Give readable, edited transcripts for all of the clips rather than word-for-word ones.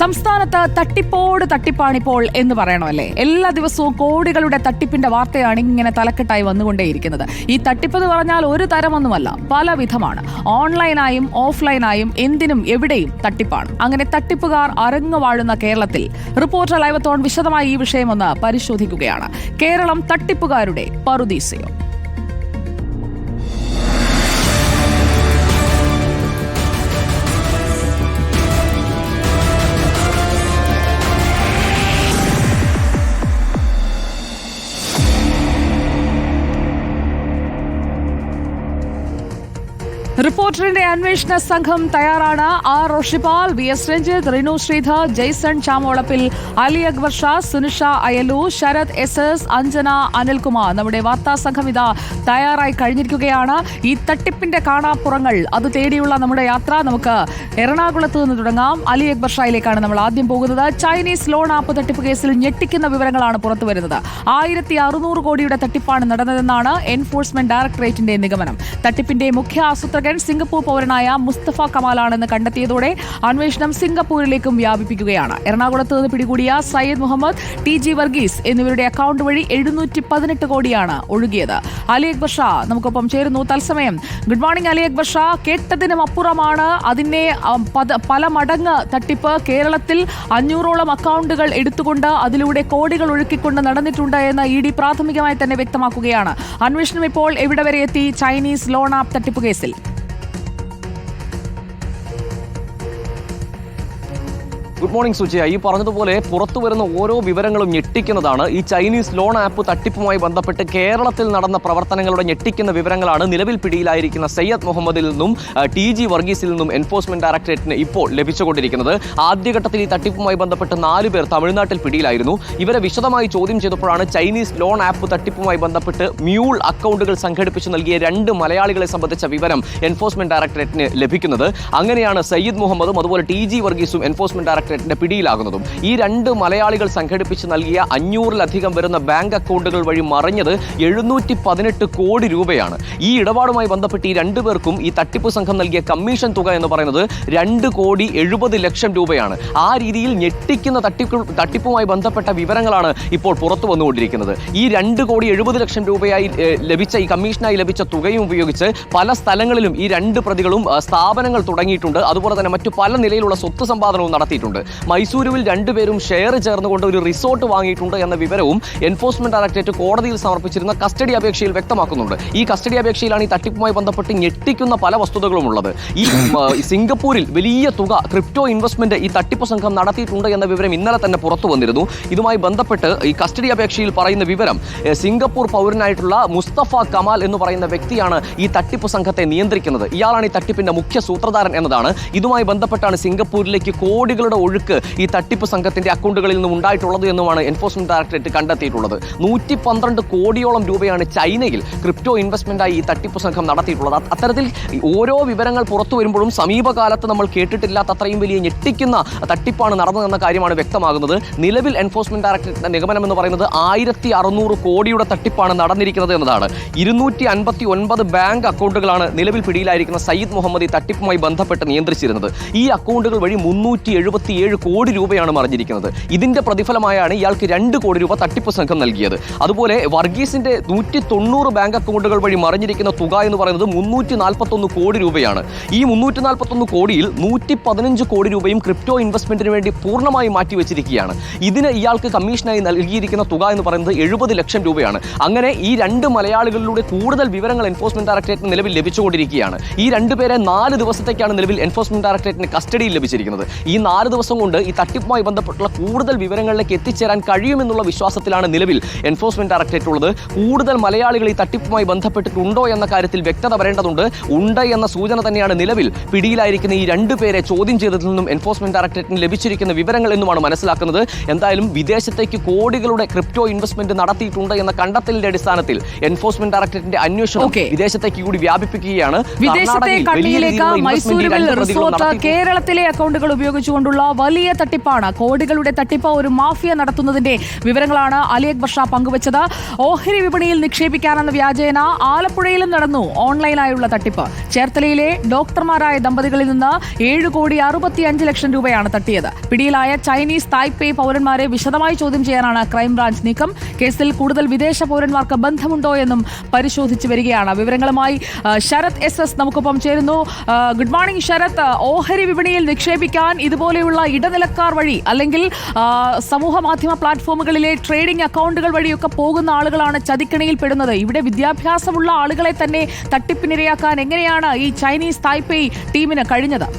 സംസ്ഥാനത്ത് തട്ടിപ്പോട് തട്ടിപ്പാണിപ്പോൾ എന്ന് പറയണമല്ലേ. എല്ലാ ദിവസവും കോടികളുടെ തട്ടിപ്പിന്റെ വാർത്തയാണ് ഇങ്ങനെ തലക്കെട്ടായി വന്നുകൊണ്ടേയിരിക്കുന്നത്. ഈ തട്ടിപ്പ് എന്ന് പറഞ്ഞാൽ ഒരു തരമൊന്നുമല്ല, പല വിധമാണ്. ഓൺലൈനായും ഓഫ്ലൈനായും എന്തിനും എവിടെയും തട്ടിപ്പാണ്. അങ്ങനെ തട്ടിപ്പുകാർ അരങ്ങുവാഴുന്ന കേരളത്തിൽ റിപ്പോർട്ടർ ലൈവത്തോൺ വിശദമായി ഈ വിഷയമൊന്ന് പരിശോധിക്കുകയാണ്. കേരളം തട്ടിപ്പുകാരുടെ പറുദീസയോ? റിപ്പോർട്ടറിന്റെ അന്വേഷണ സംഘം തയ്യാറാണ്. R Roshipal, V S Ranjith, Rinu Sreedhar, Jaison Chamolappil, Ali Akbar Shah, Sunisha Ayalu, Sarath S S, Anjana, Anilkumar. നമ്മുടെ വാർത്താ സംഘം ഇതാ തയ്യാറായി കഴിഞ്ഞിരിക്കുകയാണ്. ഈ തട്ടിപ്പിന്റെ കാണാപ്പുറങ്ങൾ അത് തേടിയുള്ള നമ്മുടെ യാത്ര നമുക്ക് എറണാകുളത്ത് നിന്ന് തുടങ്ങാം. അലി അക്ബർ ഷായിലേക്കാണ് നമ്മൾ ആദ്യം പോകുന്നത്. ചൈനീസ് ലോൺ ആപ്പ് തട്ടിപ്പ് കേസിൽ ഞെട്ടിക്കുന്ന വിവരങ്ങളാണ് പുറത്തുവരുന്നത്. 1600 കോടിയുടെ തട്ടിപ്പാണ് നടന്നതെന്നാണ് എൻഫോഴ്സ്മെന്റ് ഡയറക്ടറേറ്റിന്റെ നിഗമനം. തട്ടിപ്പിന്റെ മുഖ്യ ആസൂത്രകൻ സിംഗപ്പൂർ പൗരനായ മുസ്തഫ കമാലാണെന്ന് കണ്ടെത്തിയതോടെ അന്വേഷണം സിംഗപ്പൂരിലേക്കും വ്യാപിപ്പിക്കുകയാണ്. എറണാകുളത്ത് നിന്ന് പിടികൂടിയ സയ്യിദ് മുഹമ്മദ്, ടി ജി വർഗീസ് എന്നിവരുടെ അക്കൗണ്ട് വഴി 718 കോടിയാണ് ഒഴുകിയത്. അലി അക്ബർ ഷാ നമുക്കൊപ്പം ചേരുന്നു തത്സമയം. Good morning Ali Akbar Shah. കേട്ടതിനും അപ്പുറമാണ് അതിന്റെ പല മടങ്ങ് തട്ടിപ്പ്. കേരളത്തിൽ 500ഓളം അക്കൗണ്ടുകൾ എടുത്തുകൊണ്ട് അതിലൂടെ കോടികൾ ഒഴുക്കിക്കൊണ്ട് നടന്നിട്ടുണ്ട് എന്ന് ഇ.ഡി. പ്രാഥമികമായി തന്നെ വ്യക്തമാക്കുകയാണ്. അന്വേഷണം ഇപ്പോൾ എവിടെ വരെ എത്തി ചൈനീസ് ലോൺ ആപ്പ് തട്ടിപ്പ് കേസിൽ? Good morning Sujiya. ഈ പറഞ്ഞതുപോലെ പുറത്തു വരുന്ന ഓരോ വിവരങ്ങളും ഞെട്ടിക്കുന്നതാണ്. ഈ ചൈനീസ് ലോൺ ആപ്പ് തട്ടിപ്പുമായി ബന്ധപ്പെട്ട് കേരളത്തിൽ നടന്ന പ്രവർത്തനങ്ങളുടെ ഞെട്ടിക്കുന്ന വിവരങ്ങളാണ് നിലവിൽ പിടിയിലായിരിക്കുന്ന സയ്യദ് മുഹമ്മദിൽ നിന്നും ടി ജി വർഗീസിൽ നിന്നും എൻഫോഴ്സ്മെന്റ് ഡയറക്ടറേറ്റിന് ഇപ്പോൾ ലഭിച്ചുകൊണ്ടിരിക്കുന്നത്. ആദ്യഘട്ടത്തിൽ ഈ തട്ടിപ്പുമായി ബന്ധപ്പെട്ട് 4 പേർ തമിഴ്നാട്ടിൽ പിടിയിലായിരുന്നു. ഇവരെ വിശദമായി ചോദ്യം ചെയ്തപ്പോഴാണ് ചൈനീസ് ലോൺ ആപ്പ് തട്ടിപ്പുമായി ബന്ധപ്പെട്ട് മ്യൂൾ അക്കൗണ്ടുകൾ സംഘടിപ്പിച്ച് നൽകിയ 2 മലയാളികളെ സംബന്ധിച്ച വിവരം എൻഫോഴ്സ്മെന്റ് ഡയറക്ടറേറ്റിന് ലഭിക്കുന്നത്. അങ്ങനെയാണ് സയ്യിദ് മുഹമ്മദും അതുപോലെ ടി ജി വർഗീസും എൻഫോഴ്സ്മെന്റ് ഡയറക്ടറേറ്റിന്റെ പിടിയിലാകുന്നതും. ഈ 2 മലയാളികൾ സംഘടിപ്പിച്ച് നൽകിയ 500-ലധികം വരുന്ന ബാങ്ക് അക്കൗണ്ടുകൾ വഴി മറിഞ്ഞത് 718 കോടി രൂപയാണ്. ഈ ഇടപാടുമായി ബന്ധപ്പെട്ട് ഈ 2 പേർക്കും ഈ തട്ടിപ്പ് സംഘം നൽകിയ കമ്മീഷൻ തുക എന്ന് പറയുന്നത് 2,70,00,000 രൂപയാണ്. ആ രീതിയിൽ ഞെട്ടിക്കുന്ന തട്ടിപ്പുമായി ബന്ധപ്പെട്ട വിവരങ്ങളാണ് ഇപ്പോൾ പുറത്തു വന്നുകൊണ്ടിരിക്കുന്നത്. ഈ 2,70,00,000 രൂപയായി ലഭിച്ച ഈ കമ്മീഷനായി ലഭിച്ച തുകയും ഉപയോഗിച്ച് പല സ്ഥലങ്ങളിലും ഈ 2 പ്രതികളും സ്ഥാപനങ്ങൾ തുടങ്ങിയിട്ടുണ്ട്. അതുപോലെ തന്നെ മറ്റു പല നിലയിലുള്ള സ്വത്ത് സമ്പാദനവും നടത്തിയിട്ടുണ്ട്. മൈസൂരുവിൽ 2 പേരും ഷെയർ ചേർന്നുകൊണ്ട് ഒരു റിസോർട്ട് വാങ്ങിയിട്ടുണ്ട് എന്ന വിവരവും എൻഫോഴ്സ്മെന്റ് ഡയറക്ടറേറ്റ് കോടതിയിൽ സമർപ്പിച്ചിരുന്ന കസ്റ്റഡി അപേക്ഷയിൽ വ്യക്തമാക്കുന്നുണ്ട്. ഈ കസ്റ്റഡി അപേക്ഷയിലാണ് ഈ തട്ടിപ്പുമായി ബന്ധപ്പെട്ട് ഞെട്ടിക്കുന്ന പല വസ്തുതകളും ഉള്ളത്. ഈ സിംഗപ്പൂരിൽ വലിയ തുക ക്രിപ്റ്റോ ഇൻവെസ്റ്റ്മെന്റ് ഈ തട്ടിപ്പ് സംഘം നടത്തിയിട്ടുണ്ട് എന്ന വിവരം ഇന്നലെ തന്നെ പുറത്തു വന്നിരുന്നു. ഇതുമായി ബന്ധപ്പെട്ട് ഈ കസ്റ്റഡി അപേക്ഷയിൽ പറയുന്ന വിവരം സിംഗപ്പൂർ പൗരനായിട്ടുള്ള മുസ്തഫ കമാൽ എന്ന് പറയുന്ന വ്യക്തിയാണ് ഈ തട്ടിപ്പ് സംഘത്തെ നിയന്ത്രിക്കുന്നത്. ഇയാളാണ് ഈ തട്ടിപ്പിന്റെ മുഖ്യ സൂത്രധാരൻ എന്നതാണ്. ഇതുമായി ബന്ധപ്പെട്ടാണ് സിംഗപ്പൂരിലേക്ക് കോടികളുടെ ഒഴുക്ക് ഈ തട്ടിപ്പ് സംഘത്തിന്റെ അക്കൗണ്ടുകളിൽ നിന്നും ഉണ്ടായിട്ടുള്ളത് എന്നുമാണ് എൻഫോഴ്സ്മെന്റ് ഡയറക്ടറേറ്റ് കണ്ടെത്തിയിട്ടുള്ളത്. 112 കോടിയോളം രൂപയാണ് ചൈനയിൽ ക്രിപ്റ്റോ ഇൻവെസ്റ്റ്മെന്റായി ഈ തട്ടിപ്പ് സംഘം നടത്തിയിട്ടുള്ളത്. അത്തരത്തിൽ ഓരോ വിവരങ്ങൾ പുറത്തു വരുമ്പോഴും സമീപകാലത്ത് നമ്മൾ കേട്ടിട്ടില്ലാത്ത അത്രയും വലിയ ഞെട്ടിക്കുന്ന തട്ടിപ്പാണ് നടന്നതെന്ന കാര്യമാണ് വ്യക്തമാകുന്നത്. നിലവിൽ എൻഫോഴ്സ്മെന്റ് ഡയറക്ടറേറ്റിന്റെ നിഗമനം എന്ന് പറയുന്നത് 1600 കോടിയുടെ തട്ടിപ്പാണ് നടന്നിരിക്കുന്നത് എന്നതാണ്. 259 ബാങ്ക് അക്കൗണ്ടുകളാണ് നിലവിൽ പിടിയിലായിരിക്കുന്ന സയ്യിദ് മുഹമ്മദ് ഈ തട്ടിപ്പുമായി ബന്ധപ്പെട്ട് നിയന്ത്രിച്ചിരുന്നത്. ഈ അക്കൗണ്ടുകൾ വഴി 377 കോടി രൂപയാണ് മറിഞ്ഞിരിക്കുന്നത്. ഇതിന്റെ പ്രതിഫലമായാണ് ഇയാൾക്ക് 2 കോടി രൂപ തട്ടിപ്പ് സംഘം നൽകിയത്. അതുപോലെ വർഗീസിന്റെ 190 ബാങ്ക് അക്കൗണ്ടുകൾ വഴി മറിഞ്ഞിരിക്കുന്ന തുക എന്ന് പറയുന്നത് 341 കോടി രൂപയാണ്. ഈ 341 കോടിയിൽ 115 കോടി രൂപയും ക്രിപ്റ്റോ ഇൻവെസ്റ്റ്മെന്റിന് വേണ്ടി പൂർണ്ണമായി മാറ്റിവെച്ചിരിക്കുകയാണ്. ഇതിന് ഇയാൾക്ക് കമ്മീഷനായി നൽകിയിരിക്കുന്ന തുക എന്ന് പറയുന്നത് 70 ലക്ഷം രൂപയാണ്. അങ്ങനെ ഈ 2 മലയാളികളിലൂടെ കൂടുതൽ വിവരങ്ങൾ എൻഫോഴ്സ്മെന്റ് ഡയറക്ടറേറ്റിന് നിലവിൽ ലഭിച്ചുകൊണ്ടിരിക്കുകയാണ്. ഈ 2 പേരെ 4 ദിവസത്തേക്കാണ് നിലവിൽ എൻഫോഴ്സ്മെന്റ് ഡയറക്ടറേറ്റിന് കസ്റ്റഡിയിൽ ലഭിച്ചിരിക്കുന്നത്. ഈ 4 ദിവസം കൊണ്ട് ഈ തട്ടിപ്പുമായി ബന്ധപ്പെട്ടുള്ള കൂടുതൽ വിവരങ്ങളിലേക്ക് എത്തിച്ചേരാൻ കഴിയുമെന്നുള്ള വിശ്വാസത്തിലാണ് നിലവിൽ എൻഫോഴ്സ്മെന്റ് ഡയറക്ടറേറ്റ് ഉള്ളത്. കൂടുതൽ മലയാളികൾ ഈ തട്ടിപ്പുമായി ബന്ധപ്പെട്ടിട്ടുണ്ടോ എന്ന കാര്യത്തിൽ വ്യക്തത വരേണ്ടതുണ്ട്. ഉണ്ട് എന്ന സൂചന തന്നെയാണ് നിലവിൽ പിടിയിലായിരിക്കുന്ന ഈ 2 പേരെ ചോദ്യം ചെയ്തതിൽ നിന്നും എൻഫോഴ്സ്മെന്റ് ഡയറക്ടറേറ്റിന് ലഭിച്ചിരിക്കുന്ന വിവരങ്ങൾ എന്നുമാണ് മനസ്സിലാക്കുന്നത്. എന്തായാലും വിദേശത്തേക്ക് കോടികളുടെ ക്രിപ്റ്റോ ഇൻവെസ്റ്റ്മെന്റ് നടത്തിയിട്ടുണ്ട് എന്ന കണ്ടെത്തലിന്റെ അടിസ്ഥാനത്തിൽ എൻഫോഴ്സ്മെന്റ് ഡയറക്ടറേറ്റിന്റെ അന്വേഷണം വിദേശത്തേക്ക് കൂടി വ്യാപിപ്പിക്കുകയാണ്. വിദേശത്തെ കണ്ണിയിലേക്ക് മൈസൂരുവിൽ റിസോർട്ട് കേരളത്തിലെ അക്കൗണ്ടുകൾ ഉപയോഗിച്ചുകൊണ്ടുള്ള വലിയ തട്ടിപ്പാണ്. കോടികളുടെ തട്ടിപ്പ് ഒരു മാഫിയ നടത്തുന്നതിന്റെ വിവരങ്ങളാണ് അലി അക്ബർ ഷാ പങ്കുവച്ചത്. ഓഹരി വിപണിയിൽ നിക്ഷേപിക്കാനെന്ന വ്യാജേന ആലപ്പുഴയിലും നടന്നു ഓൺലൈനായുള്ള തട്ടിപ്പ്. ചേർത്തലയിലെ ഡോക്ടർമാരായ ദമ്പതികളിൽ നിന്ന് 7,65,00,000 രൂപയാണ് തട്ടിയത്. പിടിയിലായ ചൈനീസ് തായ്പേ പൗരന്മാരെ വിശദമായി ചോദ്യം ചെയ്യാനാണ് ക്രൈംബ്രാഞ്ച് നീക്കം. കേസിൽ കൂടുതൽ വിദേശ പൗരന്മാർക്ക് ബന്ധമുണ്ടോ എന്നും പരിശോധിച്ചു വരികയാണ്. വിവരങ്ങളുമായി ശരത് SS നമുക്കൊപ്പം ചേരുന്നു. Good morning Sarath. ഓഹരി വിപണിയിൽ നിക്ഷേപിക്കാൻ ഇതുപോലെയുള്ള ഇടനിലക്കാർ വഴി അല്ലെങ്കിൽ സമൂഹ മാധ്യമ പ്ലാറ്റ്ഫോമുകളിലെ ട്രേഡിംഗ് അക്കൗണ്ടുകൾ വഴിയൊക്കെ പോകുന്ന ആളുകളാണ് ചതിക്കണിയിൽ പെടുന്നത്. ഇവിടെ വിദ്യാഭ്യാസമുള്ള ആളുകളെ തന്നെ തട്ടിപ്പിനിരയാക്കാൻ എങ്ങനെയാണ് ഈ ചൈനീസ് തായ്പേ ടീമിന് കഴിഞ്ഞത്?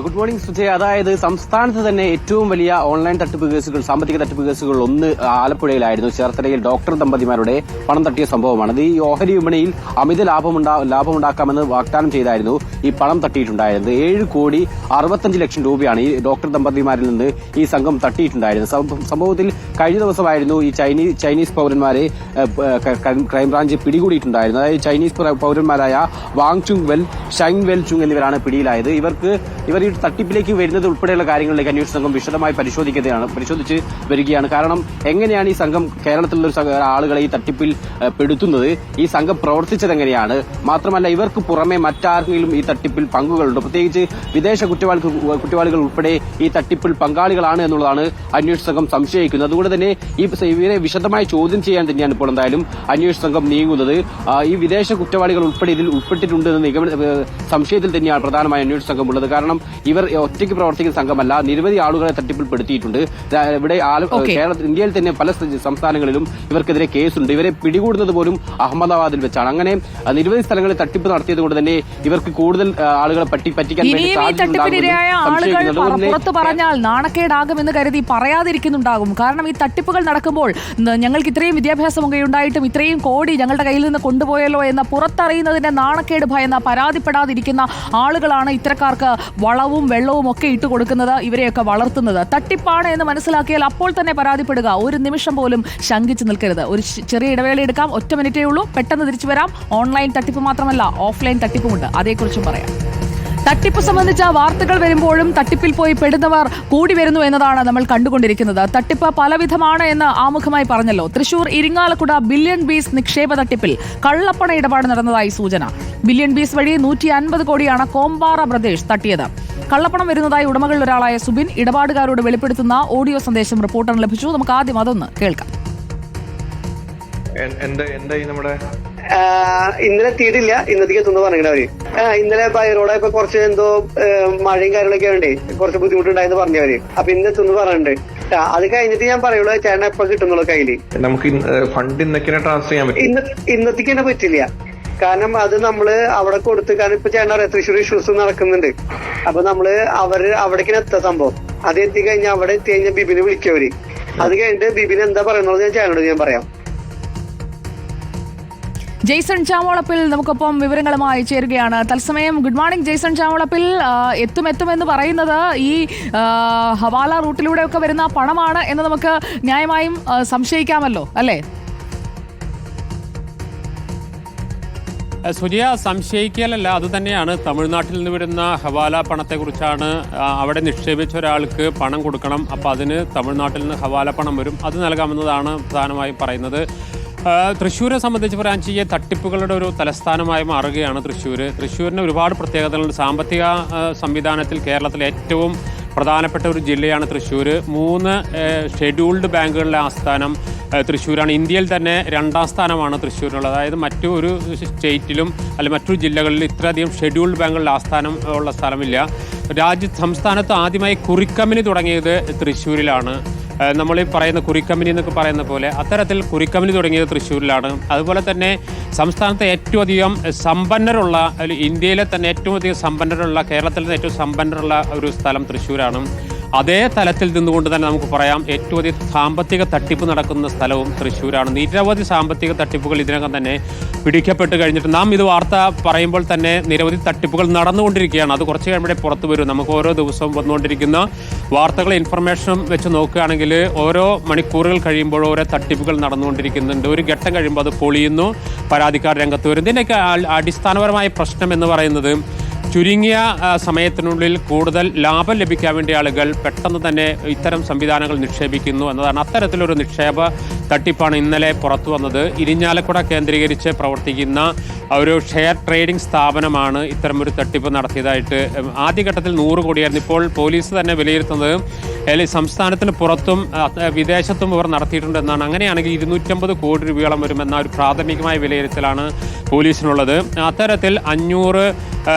Good morning Sujay. അതായത് സംസ്ഥാനത്ത് തന്നെ ഏറ്റവും വലിയ ഓൺലൈൻ തട്ടിപ്പ് കേസുകൾ, സാമ്പത്തിക തട്ടിപ്പ് കേസുകൾ ഒന്ന് ആലപ്പുഴയിലായിരുന്നു. ചേർത്തലയിൽ ഡോക്ടർ ദമ്പതിമാരുടെ പണം തട്ടിയ സംഭവമാണ്. അത് ഈ ഓഹരി വിപണിയിൽ അമിത ലാഭമുണ്ടാക്കാമെന്ന് വാഗ്ദാനം ചെയ്തായിരുന്നു ഈ പണം തട്ടിയിട്ടുണ്ടായിരുന്നത്. 7,65,00,000 രൂപയാണ് ഈ ഡോക്ടർ ദമ്പതിമാരിൽ നിന്ന് ഈ സംഘം തട്ടിയിട്ടുണ്ടായിരുന്നത്. സംഭവത്തിൽ കഴിഞ്ഞ ദിവസമായിരുന്നു ഈ ചൈനീസ് പൗരന്മാരെ ക്രൈംബ്രാഞ്ച് പിടികൂടിയിട്ടുണ്ടായിരുന്നത്. അതായത് ചൈനീസ് പൗരന്മാരായ Wang Chung Wel, Shing Wel Chung എന്നിവരാണ് പിടിയിലായത്. ഇവർ ഈ തട്ടിപ്പിലേക്ക് വരുന്നത് ഉൾപ്പെടെയുള്ള കാര്യങ്ങളിലേക്ക് അന്വേഷണ സംഘം വിശദമായി പരിശോധിച്ച് വരികയാണ്. കാരണം എങ്ങനെയാണ് ഈ സംഘം കേരളത്തിലുള്ള ആളുകളെ ഈ തട്ടിപ്പിൽ പെടുത്തുന്നത്, ഈ സംഘം പ്രവർത്തിച്ചത് എങ്ങനെയാണ്, മാത്രമല്ല ഇവർക്ക് പുറമെ മറ്റാർക്കെങ്കിലും ഈ തട്ടിപ്പിൽ പങ്കുകളുണ്ടോ, പ്രത്യേകിച്ച് വിദേശ കുറ്റവാളികൾ ഉൾപ്പെടെ ഈ തട്ടിപ്പിൽ പങ്കാളികളാണ് എന്നുള്ളതാണ് അന്വേഷണ സംഘം സംശയിക്കുന്നത്. അതുകൊണ്ട് തന്നെ ഇവരെ വിശദമായി ചോദ്യം ചെയ്യാൻ തന്നെയാണ് ഇപ്പോൾ എന്തായാലും അന്വേഷണ സംഘം നീങ്ങുന്നത്. ഈ വിദേശ കുറ്റവാളികൾ ഉൾപ്പെടെ ഇതിൽ ഉൾപ്പെട്ടിട്ടുണ്ട് എന്ന സംശയത്തിൽ തന്നെയാണ് പ്രധാനമായി അന്വേഷണ സംഘം ഉള്ളത്. കാരണം ഇവർ ഒറ്റയ്ക്ക് പ്രവർത്തിക്കുന്ന സംഘമല്ല, നിരവധി ആളുകളെ തട്ടിപ്പിൽ പെടുത്തിയിട്ടുണ്ട്. ഇവിടെ ഇന്ത്യയിൽ തന്നെ പല സംസ്ഥാനങ്ങളിലും ഇവർക്കെതിരെ കേസുണ്ട്. ഇവരെ പിടികൂടുന്നത് പോലും അഹമ്മദാബാദിൽ വെച്ചാണ്. അങ്ങനെ നിരവധി സ്ഥലങ്ങളിൽ തട്ടിപ്പ് നടത്തിയത് കൊണ്ട് തന്നെ ഇവർക്ക് കൂടുതൽ ആളുകളെ പറ്റിക്കാൻ പുറത്തു പറഞ്ഞാൽ നാണക്കേടാകുമെന്ന് കരുതി പറയാതിരിക്കുന്നുണ്ടാകും. കാരണം ഈ തട്ടിപ്പുകൾ നടക്കുമ്പോൾ ഞങ്ങൾക്ക് ഇത്രയും വിദ്യാഭ്യാസമൊക്കെ ഉണ്ടായിട്ടും ഇത്രയും കോടി ഞങ്ങളുടെ കയ്യിൽ നിന്ന് കൊണ്ടുപോയല്ലോ എന്ന പുറത്തറിയുന്നതിന്റെ നാണക്കേട് ഭയന്ന പരാതിപ്പെടാതിരിക്കുന്ന ആളുകളാണ് ഇത്തരക്കാർക്ക് വളവും വെള്ളവും ഒക്കെ ഇട്ട് കൊടുക്കുന്നത്, ഇവരെയൊക്കെ വളർത്തുന്നത്. തട്ടിപ്പാണ് എന്ന് മനസ്സിലാക്കിയാൽ അപ്പോൾ തന്നെ പരാതിപ്പെടുക. ഒരു നിമിഷം പോലും ശങ്കിച്ചു നിൽക്കരുത്. ഒരു ചെറിയ ഇടവേള എടുക്കാം, 1 മിനിറ്റേ ഉള്ളൂ, പെട്ടെന്ന് തിരിച്ചു വരാം. ഓൺലൈൻ തട്ടിപ്പ് മാത്രമല്ല ഓഫ്ലൈൻ തട്ടിപ്പുമുണ്ട്, അതേക്കുറിച്ചും പറയാം. തട്ടിപ്പ് സംബന്ധിച്ച വാർത്തകൾ വരുമ്പോഴും തട്ടിപ്പിൽ പോയി പെടുന്നവർ കൂടി വരുന്നു എന്നതാണ് നമ്മൾ കണ്ടുകൊണ്ടിരിക്കുന്നത്. തട്ടിപ്പ് പലവിധമാണ് എന്ന് ആമുഖമായി പറഞ്ഞല്ലോ. തൃശൂർ ഇരിങ്ങാലക്കുട ബില്യൺ ബീസ് നിക്ഷേപ തട്ടിപ്പിൽ കള്ളപ്പണ ഇടപാട് നടന്നതായി സൂചന. ബില്യൺ ബീസ് വഴി 150 കോടിയാണ് കോമ്പാറ ബ്രദേഴ്സ് തട്ടിയത്. കള്ളപ്പണം വരുന്നതായി ഉടമകളിൽ ഒരാളായ സുബിൻ ഇടപാടുകാരോട് വെളിപ്പെടുത്തുന്ന ഓഡിയോ സന്ദേശം റിപ്പോർട്ടറിന് ലഭിച്ചു. നമുക്ക് ആദ്യം അതൊന്ന് കേൾക്കാം. ഇന്നലെ എത്തിയിട്ടില്ല, ഇന്നത്തേക്ക് എത്തുന്നു പറഞ്ഞിട്ട് അവര്. ഇന്നലെ ബൈറോടെ ഇപ്പൊ കുറച്ച് എന്തോ മഴയും കാര്യങ്ങളൊക്കെ ഉണ്ട്, കുറച്ച് ബുദ്ധിമുട്ടുണ്ടായെന്ന് പറഞ്ഞവര്. അപ്പൊ ഇന്ന് എത്തുന്നു പറഞ്ഞിട്ടുണ്ട്. അത് കഴിഞ്ഞിട്ട് ഞാൻ പറയുള്ളൂ ചേട്ടൻ എപ്പോ കിട്ടുന്നുള്ള കയ്യില്. നമുക്ക് ഫണ്ട് ട്രാൻസ്ഫർ ചെയ്യാൻ പറ്റും. ഇന്നത്തേക്ക് തന്നെ പറ്റില്ല. കാരണം അത് നമ്മള് അവിടെ കൊടുത്ത്, കാരണം ഇപ്പൊ ചേട്ടൻ അറിയാം തൃശ്ശൂർ ഇഷ്യൂസ് നടക്കുന്നുണ്ട്. അപ്പൊ നമ്മള് അവിടേക്കാണ് എത്താ സംഭവം. അത് എത്തിക്കഴിഞ്ഞാൽ അവിടെ എത്തിക്കഴിഞ്ഞാൽ ബിബിനെ വിളിക്കവര്. അത് കഴിഞ്ഞിട്ട് ബിബിന് എന്താ പറയുന്നത് ഞാൻ ചേട്ടനോട് ഞാൻ പറയാം. ജെയ്സൺ ചാമോളപ്പിൽ നമുക്കൊപ്പം വിവരങ്ങളുമായി ചേരുകയാണ് തത്സമയം. Good morning Jason ചാമോളപ്പിൽ. എത്തുമെന്ന് പറയുന്നത് ഈ ഹവാല റൂട്ടിലൂടെയൊക്കെ വരുന്ന പണമാണ് എന്ന് നമുക്ക് ന്യായമായും സംശയിക്കാമല്ലോ, അല്ലേ? സുജിയ, സംശയിക്കലല്ല, അതുതന്നെയാണ്. തമിഴ്നാട്ടിൽ നിന്ന് വരുന്ന ഹവാല പണത്തെക്കുറിച്ചാണ്. അവിടെ നിക്ഷേപിച്ച ഒരാൾക്ക് പണം കൊടുക്കണം, അപ്പോൾ അതിന് തമിഴ്നാട്ടിൽ നിന്ന് ഹവാല പണം വരും, അത് നൽകാമെന്നതാണ് പ്രധാനമായും പറയുന്നത്. തൃശ്ശൂരെ സംബന്ധിച്ച് പറയാൻ ചെയ്യുക തട്ടിപ്പുകളുടെ ഒരു തലസ്ഥാനമായി മാറുകയാണ് തൃശ്ശൂരിന് ഒരുപാട് പ്രത്യേകതകളുണ്ട്. സാമ്പത്തിക സംവിധാനത്തിൽ കേരളത്തിലെ ഏറ്റവും പ്രധാനപ്പെട്ട ഒരു ജില്ലയാണ് തൃശ്ശൂർ. 3 ഷെഡ്യൂൾഡ് ബാങ്കുകളിലെ ആസ്ഥാനം തൃശ്ശൂരാണ്. ഇന്ത്യയിൽ തന്നെ 2ാം സ്ഥാനമാണ് തൃശ്ശൂരിനുള്ളത്. അതായത് മറ്റു ഒരു സ്റ്റേറ്റിലും അല്ലെങ്കിൽ മറ്റു ജില്ലകളിൽ ഇത്രയധികം ഷെഡ്യൂൾഡ് ബാങ്കുകളിൽ ആസ്ഥാനം ഉള്ള സ്ഥലമില്ല. സംസ്ഥാനത്ത് ആദ്യമായി കുറിക്കമ്പനി തുടങ്ങിയത് തൃശ്ശൂരിലാണ്. നമ്മൾ ഈ പറയുന്ന കുറിക്കമ്പനി എന്നൊക്കെ പറയുന്ന പോലെ അത്തരത്തിൽ കുറിക്കമ്പനി തുടങ്ങിയത് തൃശ്ശൂരിലാണ്. അതുപോലെ തന്നെ സംസ്ഥാനത്തെ ഏറ്റവും അധികം സമ്പന്നരുള്ള, ഇന്ത്യയിലെ തന്നെ ഏറ്റവും അധികം സമ്പന്നരുള്ള, കേരളത്തിലെ തന്നെ ഏറ്റവും സമ്പന്നരുള്ള ഒരു സ്ഥലം തൃശ്ശൂരാണ്. അതേ തലത്തിൽ നിന്നുകൊണ്ട് തന്നെ നമുക്ക് പറയാം ഏറ്റവും അധികം സാമ്പത്തിക തട്ടിപ്പ് നടക്കുന്ന സ്ഥലവും തൃശ്ശൂരാണ്. നിരവധി സാമ്പത്തിക തട്ടിപ്പുകൾ ഇതിനകം തന്നെ പിടിക്കപ്പെട്ട് കഴിഞ്ഞിട്ട് നാം ഇത് വാർത്ത പറയുമ്പോൾ തന്നെ നിരവധി തട്ടിപ്പുകൾ നടന്നുകൊണ്ടിരിക്കുകയാണ്. അത് കുറച്ച് കഴിയുമ്പോഴേ പുറത്തു വരും. നമുക്ക് ഓരോ ദിവസവും വന്നുകൊണ്ടിരിക്കുന്ന വാർത്തകൾ ഇൻഫർമേഷൻ വെച്ച് നോക്കുകയാണെങ്കിൽ ഓരോ മണിക്കൂറുകൾ കഴിയുമ്പോൾ ഓരോ തട്ടിപ്പുകൾ നടന്നുകൊണ്ടിരിക്കുന്നുണ്ട്. ഒരു ഘട്ടം കഴിയുമ്പോൾ അത് പൊളിയുന്നു, പരാതിക്കാർ രംഗത്ത് വരും. ഇതിൻ്റെയൊക്കെ അടിസ്ഥാനപരമായ പ്രശ്നം എന്ന് പറയുന്നത് ചുരുങ്ങിയ സമയത്തിനുള്ളിൽ കൂടുതൽ ലാഭം ലഭിക്കാൻ വേണ്ടി ആളുകൾ പെട്ടെന്ന് തന്നെ ഇത്തരം സംവിധാനങ്ങൾ നിക്ഷേപിക്കുന്നു എന്നതാണ്. അത്തരത്തിലൊരു നിക്ഷേപ തട്ടിപ്പാണ് ഇന്നലെ പുറത്തു വന്നത്. ഇരിഞ്ഞാലക്കുട കേന്ദ്രീകരിച്ച് പ്രവർത്തിക്കുന്ന ഒരു ഷെയർ ട്രേഡിംഗ് സ്ഥാപനമാണ് ഇത്തരമൊരു തട്ടിപ്പ് നടത്തിയതായിട്ട് ആദ്യഘട്ടത്തിൽ 100 കോടിയായിരുന്നു. ഇപ്പോൾ പോലീസ് തന്നെ വിലയിരുത്തുന്നത് സംസ്ഥാനത്തിന് പുറത്തും വിദേശത്തും ഇവർ നടത്തിയിട്ടുണ്ടെന്നാണ്. അങ്ങനെയാണെങ്കിൽ 250 കോടി രൂപയോളം വരുമെന്ന ഒരു പ്രാഥമികമായ വിലയിരുത്തലാണ് പോലീസിനുള്ളത്. അത്തരത്തിൽ 500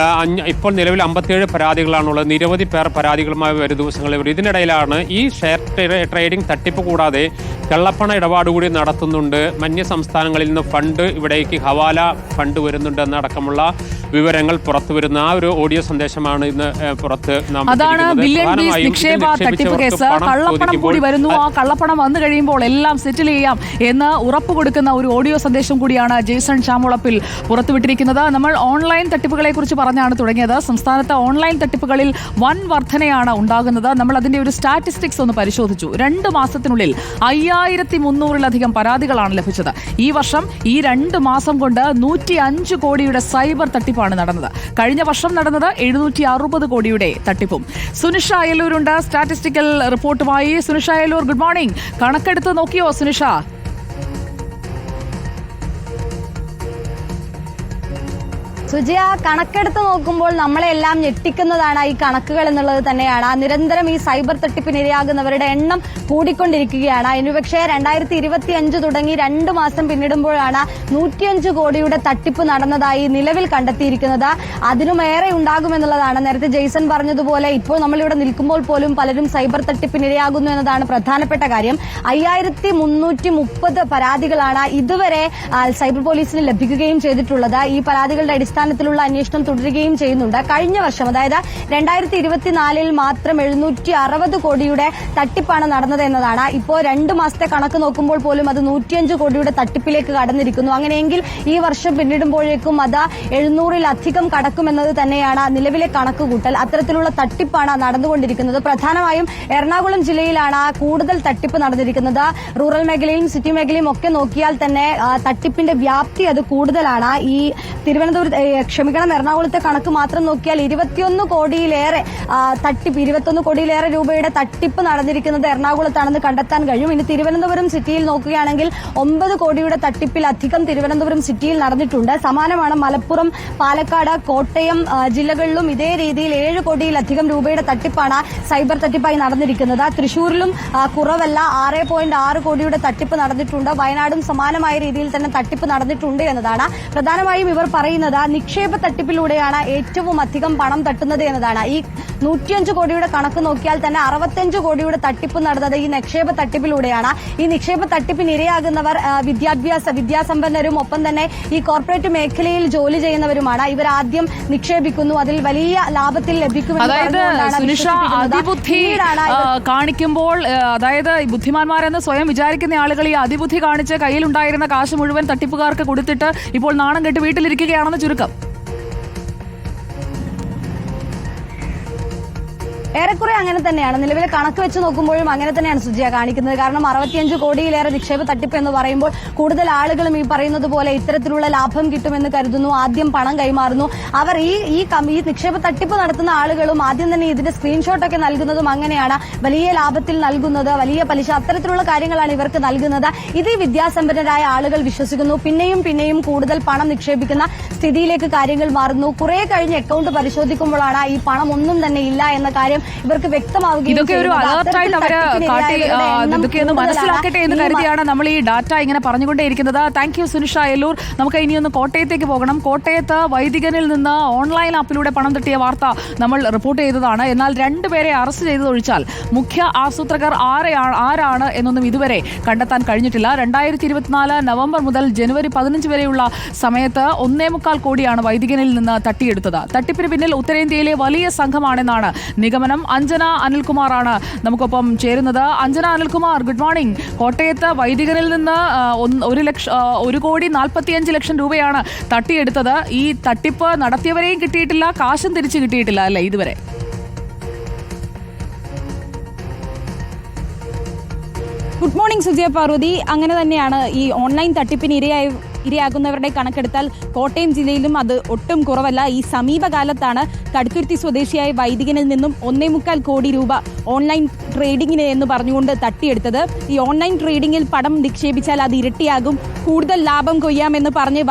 ഇപ്പോൾ നിലവിൽ 57 പരാതികളാണുള്ളത്. നിരവധി പേർ പരാതികളുമായി വരും ദിവസങ്ങളിൽ. ഇതിനിടയിലാണ് ഈ ഷെയർ ട്രേഡിംഗ് തട്ടിപ്പ് കൂടാതെ കള്ളപ്പണ ഇടപാട് കൂടി നടത്തുന്നുണ്ട്, അന്യ സംസ്ഥാനങ്ങളിൽ നിന്ന് ഫണ്ട് ഇവിടേക്ക് ഹവാല ഫണ്ട് വരുന്നുണ്ട് എന്നടക്കമുള്ള വിവരങ്ങൾ പുറത്തു വരുന്ന ആ ഒരു ഓഡിയോ സന്ദേശമാണ് ഇന്ന് പുറത്ത് അതാണ് ബില്യൺ ബീസ് നിക്ഷേപ തട്ടിപ്പ് കേസ്. കള്ളപ്പണം കൂടി വരുന്നു, ആ കള്ളപ്പണം വന്നു കഴിയുമ്പോൾ എല്ലാം സെറ്റിൽ ചെയ്യാം എന്ന് ഉറപ്പ് കൊടുക്കുന്ന ഒരു ഓഡിയോ സന്ദേശം കൂടിയാണ് ജെയ്സൺ ചാമുളപ്പിൽ പുറത്തുവിട്ടിരിക്കുന്നത്. നമ്മൾ ഓൺലൈൻ തട്ടിപ്പുകളെ കുറിച്ച് പറഞ്ഞാണ് തുടങ്ങിയത്. സംസ്ഥാനത്ത് ഓൺലൈൻ തട്ടിപ്പുകളിൽ വൻ വർധനയാണ് ഉണ്ടാകുന്നത്. നമ്മൾ അതിന്റെ ഒരു സ്റ്റാറ്റിസ്റ്റിക്സ് ഒന്ന് പരിശോധിച്ചു. 2 മാസത്തിനുള്ളിൽ 5300-ലധികം പരാതികളാണ് ലഭിച്ചത്. ഈ വർഷം ഈ 2 മാസം കൊണ്ട് 105 കോടിയുടെ സൈബർ തട്ടിപ്പാണ് നടന്നത്. കഴിഞ്ഞ വർഷം നടന്നത് 760 കോടിയുടെ തട്ടിപ്പും. സുനിഷ അയലൂരുണ്ട് സ്റ്റാറ്റിസ്റ്റിക്കൽ റിപ്പോർട്ടുമായി. Sunisha Ayalur, good morning. കണക്കെടുത്ത് നോക്കിയോ സുനിഷ? സുജിയ, കണക്കെടുത്ത് നോക്കുമ്പോൾ നമ്മളെല്ലാം ഞെട്ടിക്കുന്നതാണ് ഈ കണക്കുകൾ എന്നുള്ളത് തന്നെയാണ്. നിരന്തരം ഈ സൈബർ തട്ടിപ്പിനിരയാകുന്നവരുടെ എണ്ണം കൂടിക്കൊണ്ടിരിക്കുകയാണ്. ഇനിപക്ഷേ 2025 തുടങ്ങി 2 മാസം പിന്നിടുമ്പോഴാണ് 105 കോടിയുടെ തട്ടിപ്പ് നടന്നതായി നിലവിൽ കണ്ടെത്തിയിരിക്കുന്നത്. അതിനുമേറെ ഉണ്ടാകുമെന്നുള്ളതാണ്. നേരത്തെ ജെയ്സൺ പറഞ്ഞതുപോലെ ഇപ്പോൾ നമ്മളിവിടെ നിൽക്കുമ്പോൾ പോലും പലരും സൈബർ തട്ടിപ്പിനിരയാകുന്നു എന്നതാണ് പ്രധാനപ്പെട്ട കാര്യം. 5330 പരാതികളാണ് ഇതുവരെ സൈബർ പോലീസിന് ലഭിക്കുകയും ചെയ്തിട്ടുള്ളത്. ഈ പരാതികളുടെ അടിസ്ഥാനത്തിലുള്ള അന്വേഷണം തുടരുകയും ചെയ്യുന്നുണ്ട്. കഴിഞ്ഞ വർഷം, അതായത് 2024 മാത്രം 760 കോടിയുടെ തട്ടിപ്പാണ് നടന്നത് എന്നതാണ്. ഇപ്പോൾ 2 മാസത്തെ കണക്ക് നോക്കുമ്പോൾ പോലും അത് 105 കോടിയുടെ തട്ടിപ്പിലേക്ക് കടന്നിരിക്കുന്നു. അങ്ങനെയെങ്കിൽ ഈ വർഷം പിന്നിടുമ്പോഴേക്കും അത് 700-ലധികം കടക്കുമെന്നത് തന്നെയാണ് നിലവിലെ കണക്കുകൂട്ടൽ. അത്തരത്തിലുള്ള തട്ടിപ്പാണ് നടന്നുകൊണ്ടിരിക്കുന്നത്. പ്രധാനമായും എറണാകുളം ജില്ലയിലാണ് കൂടുതൽ തട്ടിപ്പ് നടന്നിരിക്കുന്നത്. റൂറൽ മേഖലയും സിറ്റി മേഖലയും ഒക്കെ നോക്കിയാൽ തന്നെ തട്ടിപ്പിന്റെ വ്യാപ്തി അത് കൂടുതലാണ്. ഈ എറണാകുളത്തെ കണക്ക് മാത്രം നോക്കിയാൽ 21 കോടിയിലേറെ തട്ടിപ്പ്, 21 കോടിയിലേറെ രൂപയുടെ തട്ടിപ്പ് നടന്നിരിക്കുന്നത് എറണാകുളത്താണെന്ന് കണ്ടെത്താൻ കഴിയും. ഇനി തിരുവനന്തപുരം സിറ്റിയിൽ നോക്കുകയാണെങ്കിൽ 9 കോടിയുടെ തട്ടിപ്പിലധികം തിരുവനന്തപുരം സിറ്റിയിൽ നടന്നിട്ടുണ്ട്. സമാനമാണ് മലപ്പുറം, പാലക്കാട്, കോട്ടയം ജില്ലകളിലും ഇതേ രീതിയിൽ 7 കോടിയിലധികം രൂപയുടെ തട്ടിപ്പാണ് സൈബർ തട്ടിപ്പായി നടന്നിരിക്കുന്നത്. തൃശൂരിലും കുറവല്ല, 6.6 കോടിയുടെ തട്ടിപ്പ് നടന്നിട്ടുണ്ട്. വയനാടും സമാനമായ രീതിയിൽ തന്നെ തട്ടിപ്പ് നടന്നിട്ടുണ്ട് എന്നതാണ്. പ്രധാനമായും ഇവർ പറയുന്നത് നിക്ഷേപ തട്ടിപ്പിലൂടെയാണ് ഏറ്റവും അധികം പണം തട്ടുന്നത് എന്നതാണ്. ഈ 105 കോടിയുടെ കണക്ക് നോക്കിയാൽ തന്നെ 65 കോടിയുടെ തട്ടിപ്പ് നടന്നത് ഈ നിക്ഷേപ തട്ടിപ്പിലൂടെയാണ്. ഈ നിക്ഷേപ തട്ടിപ്പിന് ഇരയാകുന്നവർ വിദ്യാസമ്പന്നരും ഒപ്പം തന്നെ ഈ കോർപ്പറേറ്റ് മേഖലയിൽ ജോലി ചെയ്യുന്നവരുമാണ്. ഇവർ ആദ്യം നിക്ഷേപിക്കുന്നു, അതിൽ വലിയ ലാഭത്തിൽ ലഭിക്കുമെന്ന് അതിബുദ്ധി കാണിക്കുമ്പോൾ, അതായത് ബുദ്ധിമാന്മാരെന്ന് സ്വയം വിചാരിക്കുന്ന ആളുകൾ ഈ അതിബുദ്ധി കാണിച്ച് കയ്യിലുണ്ടായിരുന്ന കാശ് മുഴുവൻ തട്ടിപ്പുകാർക്ക് കൊടുത്തിട്ട് ഇപ്പോൾ നാണം കെട്ട് വീട്ടിലിരിക്കുകയാണെന്ന് ചുരുക്കം. ഏറെക്കുറെ അങ്ങനെ തന്നെയാണ്. നിലവിലെ കണക്ക് വെച്ച് നോക്കുമ്പോഴും അങ്ങനെ തന്നെയാണ് സുജിയ കാണിക്കുന്നത്. കാരണം 65 കോടിയിലേറെ നിക്ഷേപ തട്ടിപ്പ് എന്ന് പറയുമ്പോൾ കൂടുതൽ ആളുകളും ഈ പറയുന്നത് പോലെ ഇത്തരത്തിലുള്ള ലാഭം കിട്ടുമെന്ന് കരുതുന്നു, ആദ്യം പണം കൈമാറുന്നു. അവർ ഈ നിക്ഷേപ തട്ടിപ്പ് നടത്തുന്ന ആളുകളും ആദ്യം തന്നെ ഇതിന്റെ സ്ക്രീൻഷോട്ടൊക്കെ നൽകുന്നതും അങ്ങനെയാണ്. വലിയ ലാഭത്തിൽ നൽകുന്നത്, വലിയ പലിശ, അത്തരത്തിലുള്ള കാര്യങ്ങളാണ് ഇവർക്ക് നൽകുന്നത്. ഇത് വിദ്യാസമ്പന്നരായ ആളുകൾ വിശ്വസിക്കുന്നു. പിന്നെയും കൂടുതൽ പണം നിക്ഷേപിക്കുന്ന സ്ഥിതിയിലേക്ക് കാര്യങ്ങൾ മാറുന്നു. കുറെ കഴിഞ്ഞ് അക്കൗണ്ട് പരിശോധിക്കുമ്പോഴാണ് ഈ പണം ഒന്നും തന്നെ ഇല്ല എന്ന കാര്യം ഇവർക്ക് വ്യക്തമാവുകയും ഇതൊക്കെ ഒരു അലർട്ടായിട്ട് അവര് കാട്ടി ഇതൊക്കെയൊന്ന് മനസ്സിലാക്കട്ടെ എന്ന് കരുതിയാണ് നമ്മൾ ഈ ഡാറ്റ ഇങ്ങനെ പറഞ്ഞുകൊണ്ടേയിരിക്കുന്നത്. Thank you Sunisha Ayalur. നമുക്ക് ഇനിയൊന്ന് കോട്ടയത്തേക്ക് പോകണം. കോട്ടയത്ത് വൈദികനിൽ നിന്ന് ഓൺലൈൻ ആപ്പിലൂടെ പണം തട്ടിയ വാർത്ത നമ്മൾ റിപ്പോർട്ട് ചെയ്തതാണ്. എന്നാൽ 2 പേരെ അറസ്റ്റ് ചെയ്തതൊഴിച്ചാൽ മുഖ്യ ആസൂത്രകർ ആരാണ് എന്നൊന്നും ഇതുവരെ കണ്ടെത്താൻ കഴിഞ്ഞിട്ടില്ല. 2024 നവംബർ മുതൽ ജനുവരി 15 വരെയുള്ള സമയത്ത് 1.25 കോടിയാണ് വൈദികനിൽ നിന്ന് തട്ടിയെടുത്തത്. തട്ടിപ്പിന് പിന്നിൽ ഉത്തരേന്ത്യയിലെ വലിയ സംഘമാണെന്നാണ് നിഗമനം. അഞ്ജന അനിൽകുമാറാണ് നമുക്കൊപ്പം ചേരുന്നത്. Anjana Anilkumar, good morning. കോട്ടയത്ത് വൈദികനിൽ നിന്ന് 1,45,00,000 രൂപയാണ് തട്ടിയെടുത്തത്. ഈ തട്ടിപ്പ് നടത്തിയവരെയും കിട്ടിയിട്ടില്ല, കാശും തിരിച്ചു കിട്ടിയിട്ടില്ല അല്ലേ ഇതുവരെ? Good morning Sujaya Parvathy. അങ്ങനെ തന്നെയാണ്. ഈ ഓൺലൈൻ തട്ടിപ്പിന് ഇരയാകുന്നവരുടെ കണക്കെടുത്താൽ കോട്ടയം ജില്ലയിലും അത് ഒട്ടും കുറവല്ല. ഈ സമീപകാലത്താണ് കടുത്തുരുത്തി സ്വദേശിയായ വൈദികനിൽ നിന്നും 1.25 കോടി രൂപ ഓൺലൈൻ ട്രേഡിംഗിന് എന്ന് പറഞ്ഞുകൊണ്ട് തട്ടിയെടുത്തത്. ഈ ഓൺലൈൻ ട്രേഡിംഗിൽ പണം നിക്ഷേപിച്ചാൽ അത് ഇരട്ടിയാകും, കൂടുതൽ ലാഭം കൊയ്യാമെന്ന് പറഞ്ഞ്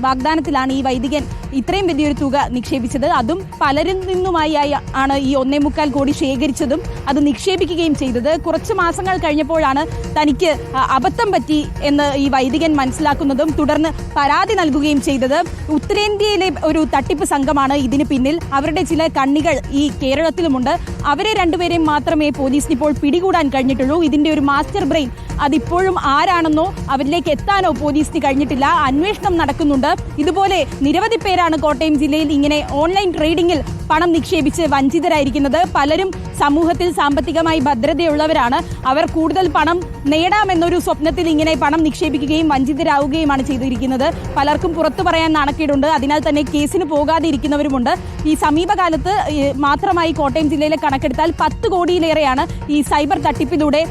വാഗ്ദാനത്തിലാണ് ഈ വൈദികൻ ഇത്രയും വലിയൊരു തുക നിക്ഷേപിച്ചത്. അതും പലരിൽ നിന്നുമായി ആണ് ഈ 1.25 കോടി ശേഖരിച്ചതും അത് നിക്ഷേപിക്കുകയും ചെയ്തത്. കുറച്ച് മാസങ്ങൾ കഴിഞ്ഞപ്പോഴാണ് തനിക്ക് അബദ്ധം പറ്റി എന്ന് ഈ വൈദികൻ മനസ്സിലാക്കുന്നതും തുടർന്ന് പരാതി നൽകുകയും ചെയ്തത്. ഉത്തരേന്ത്യയിലെ ഒരു തട്ടിപ്പ് സംഘമാണ് ഇതിന് പിന്നിൽ. അവരുടെ ചില കണ്ണികൾ ഈ കേരളത്തിലുമുണ്ട്. അവരെ രണ്ടുപേരെയും മാത്രമേ പോലീസിന് ഇപ്പോൾ പിടികൂടാൻ കഴിഞ്ഞിട്ടുള്ളൂ. ഇതിന്റെ ഒരു മാസ്റ്റർ ബ്രെയിൻ അതിപ്പോഴും ആരാണെന്നോ അവരിലേക്ക് എത്താനോ പോലീസിന് കഴിഞ്ഞിട്ടില്ല. അന്വേഷണം നടക്കുന്നുണ്ട്. ഇതുപോലെ നിരവധി പേരാണ് കോട്ടയം ജില്ലയിൽ ഇങ്ങനെ ഓൺലൈൻ ട്രേഡിംഗിൽ പണം നിക്ഷേപിച്ച് വഞ്ചിതരായിരിക്കുന്നത്. പലരും സമൂഹത്തിൽ സാമ്പത്തികമായി ഭദ്രതയുള്ളവരാണ്. അവർ കൂടുതൽ പണം നേടാമെന്നൊരു സ്വപ്നത്തിൽ ഇങ്ങനെ പണം നിക്ഷേപിക്കുകയും വഞ്ചിതരാവുകയുമാണ് ചെയ്തിരിക്കുന്നത്. പലർക്കും പുറത്തു പറയാൻ നാണക്കേടുണ്ട്. അതിനാൽ തന്നെ കേസിന് പോകാതെ ഇരിക്കുന്നവരുമുണ്ട്. ഈ സമീപകാലത്ത് മാത്രമായി കോട്ടയം ജില്ലയിലെ കണക്കെടുത്താൽ 10 കോടിയിലേറെയാണ് ഈ സൈബർ തട്ടിപ്പിലൂടെ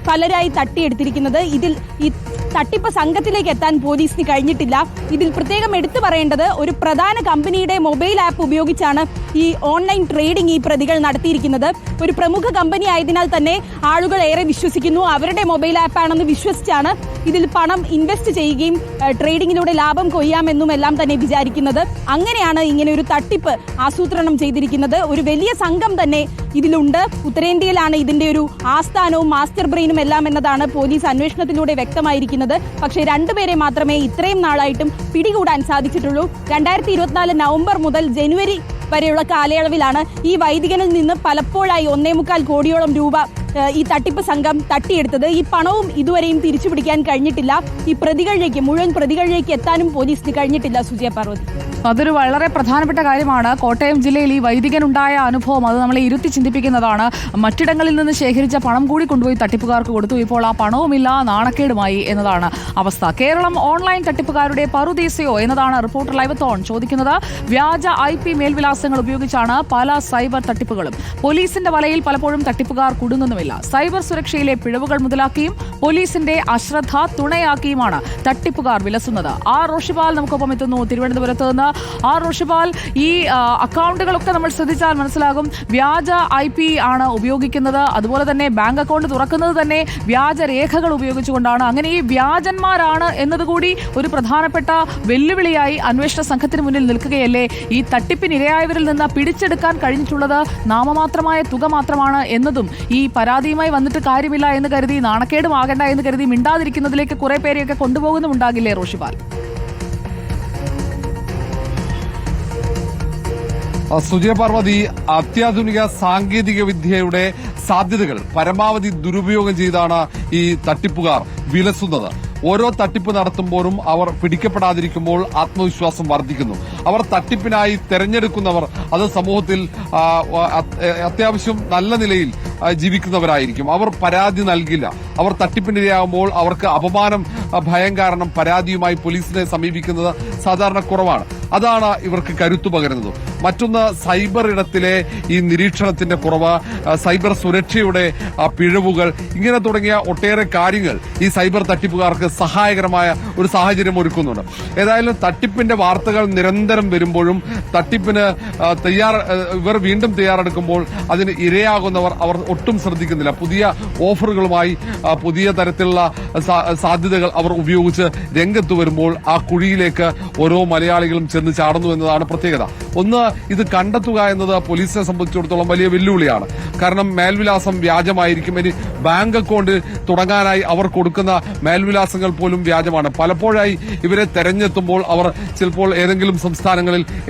പലരായി തട്ടിയെടുത്തിരിക്കുന്നത്. ഇതിൽ ഈ തട്ടിപ്പ് സംഘത്തിലേക്ക് എത്താൻ പോലീസിന് കഴിഞ്ഞിട്ടില്ല. ഇതിൽ പ്രത്യേകം എടുത്തു പറയേണ്ടത് ഒരു പ്രധാന കമ്പനിയുടെ മൊബൈൽ ആപ്പ് ഉപയോഗിച്ചാണ് ഈ ഓൺലൈൻ ട്രേഡിംഗ് ഈ പ്രതികൾ നടത്തിയിരിക്കുന്നത്. ഒരു പ്രമുഖ കമ്പനി ആയതിനാൽ തന്നെ ആളുകൾ ഏറെ വിശ്വസിക്കുന്നു. അവരുടെ മൊബൈൽ ആപ്പാണെന്ന് വിശ്വസിച്ചാണ് ഇതിൽ പണം ഇൻവെസ്റ്റ് ചെയ്യുകയും ട്രേഡിങ്ങിലൂടെ ലാഭം കൊയ്യാമെന്നും എല്ലാം തന്നെ വിചാരിക്കുന്നത്. അങ്ങനെയാണ് ഇങ്ങനെ ഒരു തട്ടിപ്പ് ആസൂത്രണം ചെയ്തിരിക്കുന്നത്. ഒരു വലിയ സംഘം തന്നെ ഇതിലുണ്ട്. ഉത്തരേന്ത്യയിലാണ് ഇതിന്റെ ഒരു ആസ്ഥാനവും മാസ്റ്റർ ബ്രെയിനും എല്ലാം എന്നതാണ് പോലീസ് അന്വേഷണത്തിലൂടെ വ്യക്തമായിരിക്കുന്നത്. പക്ഷേ 2 പേരെ മാത്രമേ ഇത്രയും നാളായിട്ടും പിടികൂടാൻ സാധിച്ചിട്ടുള്ളൂ. 2024 നവംബർ മുതൽ ജനുവരി വരെയുള്ള കാലയളവിലാണ് ഈ വൈദികനിൽ നിന്ന് പലപ്പോഴായി 1.25 കോടിയോളം രൂപ ഈ തട്ടിപ്പ് സംഘം തട്ടിയെടുത്തത്. ഈ പണവും ഇതുവരെയും തിരിച്ചുപിടിക്കാൻ കഴിഞ്ഞിട്ടില്ല. ഈ മുഴുവൻ പ്രതികളിലേക്ക് എത്താനും പോലീസിന് കഴിഞ്ഞിട്ടില്ല. സുജിയ പാർവതി, അതൊരു വളരെ പ്രധാനപ്പെട്ട കാര്യമാണ്. കോട്ടയം ജില്ലയിൽ ഈ വൈദികനുണ്ടായ അനുഭവം അത് നമ്മളെ ഇരുത്തി ചിന്തിപ്പിക്കുന്നതാണ്. മറ്റിടങ്ങളിൽ നിന്ന് ശേഖരിച്ച പണം കൂടി കൊണ്ടുപോയി തട്ടിപ്പുകാർക്ക് കൊടുത്തു. ഇപ്പോൾ ആ പണവുമില്ല, നാണക്കേടുമായി എന്നതാണ് അവസ്ഥ. കേരളം ഓൺലൈൻ തട്ടിപ്പുകാരുടെ പറുദീസയോ എന്നതാണ് റിപ്പോർട്ടർ ലൈവ് തോൺ ചോദിക്കുന്നത്. വ്യാജ IP മേൽവിലാസങ്ങൾ ഉപയോഗിച്ചാണ് പല സൈബർ തട്ടിപ്പുകളും. പോലീസിന്റെ വലയിൽ പലപ്പോഴും തട്ടിപ്പുകാർ കുടുങ്ങുന്നുമില്ല. സൈബർ സുരക്ഷയിലെ പിഴവുകൾ മുതലാക്കിയും പോലീസിന്റെ അശ്രദ്ധ തുണയാക്കിയുമാണ് തട്ടിപ്പുകാർ വിലസുന്നത്. റോഷിപാൽ നമുക്കൊപ്പം എത്തുന്നു തിരുവനന്തപുരത്ത് നിന്ന്. റോഷിപാൽ, ഈ അക്കൗണ്ടുകളൊക്കെ നമ്മൾ ശ്രദ്ധിച്ചാൽ മനസ്സിലാകും വ്യാജ IP ആണ് ഉപയോഗിക്കുന്നത്. അതുപോലെ തന്നെ ബാങ്ക് അക്കൗണ്ട് തുറക്കുന്നത് തന്നെ വ്യാജ രേഖകൾ ഉപയോഗിച്ചുകൊണ്ടാണ്. അങ്ങനെ ഈ വ്യാജന്മാരാണ് എന്നതുകൂടി ഒരു പ്രധാനപ്പെട്ട വെല്ലുവിളിയായി അന്വേഷണ സംഘത്തിന് മുന്നിൽ നിൽക്കുകയല്ലേ? ഈ തട്ടിപ്പിനിരയായവരിൽ നിന്ന് പിടിച്ചെടുക്കാൻ കഴിഞ്ഞിട്ടുള്ളത് നാമമാത്രമായ തുക മാത്രമാണ് എന്നതും ഈ പരാതിയുമായി വന്നിട്ട് കാര്യമില്ല എന്ന് കരുതി, നാണക്കേടുമാകേണ്ട എന്ന് കരുതി മിണ്ടാതിരിക്കുന്നതിലേക്ക് കുറെ പേരെയൊക്കെ കൊണ്ടുപോകുന്നുമുണ്ടാകില്ലേ റോഷിപാൽ? സുജയ പാർവതി, അത്യാധുനിക സാങ്കേതിക വിദ്യയുടെ സാധ്യതകൾ പരമാവധി ദുരുപയോഗം ചെയ്താണ് ഈ തട്ടിപ്പുകാർ വിലസുന്നത്. ഓരോ തട്ടിപ്പ് നടത്തുമ്പോഴും അവർ പിടിക്കപ്പെടാതിരിക്കുമ്പോൾ ആത്മവിശ്വാസം വർദ്ധിക്കുന്നു. അവർ തട്ടിപ്പിനായി തെരഞ്ഞെടുക്കുന്നവർ അത് സമൂഹത്തിൽ അത്യാവശ്യം നല്ല നിലയിൽ ജീവിക്കുന്നവരായിരിക്കും. അവർ പരാതി നൽകില്ല. അവർ തട്ടിപ്പിനിരയാകുമ്പോൾ അവർക്ക് അപമാനം ഭയം കാരണം പരാതിയുമായി പോലീസിനെ സമീപിക്കുന്നത് സാധാരണ കുറവാണ്. അതാണ് ഇവർക്ക് കരുത്തു പകരുന്നത്. മറ്റൊന്ന്, സൈബർ ഇടത്തിലെ ഈ നിരീക്ഷണത്തിന്റെ കുറവ്, സൈബർ സുരക്ഷയുടെ പിഴവുകൾ, ഇങ്ങനെ തുടങ്ങിയ ഒട്ടേറെ കാര്യങ്ങൾ ഈ സൈബർ തട്ടിപ്പുകാർക്ക് സഹായകരമായ ഒരു സാഹചര്യം ഒരുക്കുന്നുണ്ട്. ഏതായാലും തട്ടിപ്പിന്റെ വാർത്തകൾ നിരന്തരം വരുമ്പോഴും തട്ടിപ്പിന് ഇവർ വീണ്ടും തയ്യാറെടുക്കുമ്പോൾ അതിന് ഇരയാകുന്നവർ അവർ ഒട്ടും ശ്രദ്ധിക്കുന്നില്ല. പുതിയ ഓഫറുകളുമായി പുതിയ തരത്തിലുള്ള സാധ്യതകൾ അവർ ഉപയോഗിച്ച് രംഗത്ത് വരുമ്പോൾ ആ കുഴിയിലേക്ക് ഓരോ മലയാളികളും ചെന്ന് ചാടുന്നു എന്നതാണ് പ്രത്യേകത. ഒന്ന്, ഇത് കണ്ടെത്തുക എന്നത് പോലീസിനെ സംബന്ധിച്ചിടത്തോളം വലിയ വെല്ലുവിളിയാണ്. കാരണം മേൽവിലാസം വ്യാജമായിരിക്കും. ഇനി ബാങ്ക് അക്കൗണ്ട് തുടങ്ങാനായി അവർ കൊടുക്കുന്ന മേൽവിലാസങ്ങൾ പോലും വ്യാജമാണ്. പലപ്പോഴായി ഇവരെ തെരഞ്ഞെത്തുമ്പോൾ അവർ ചിലപ്പോൾ ഏതെങ്കിലും സംസ്ഥാനങ്ങളിൽ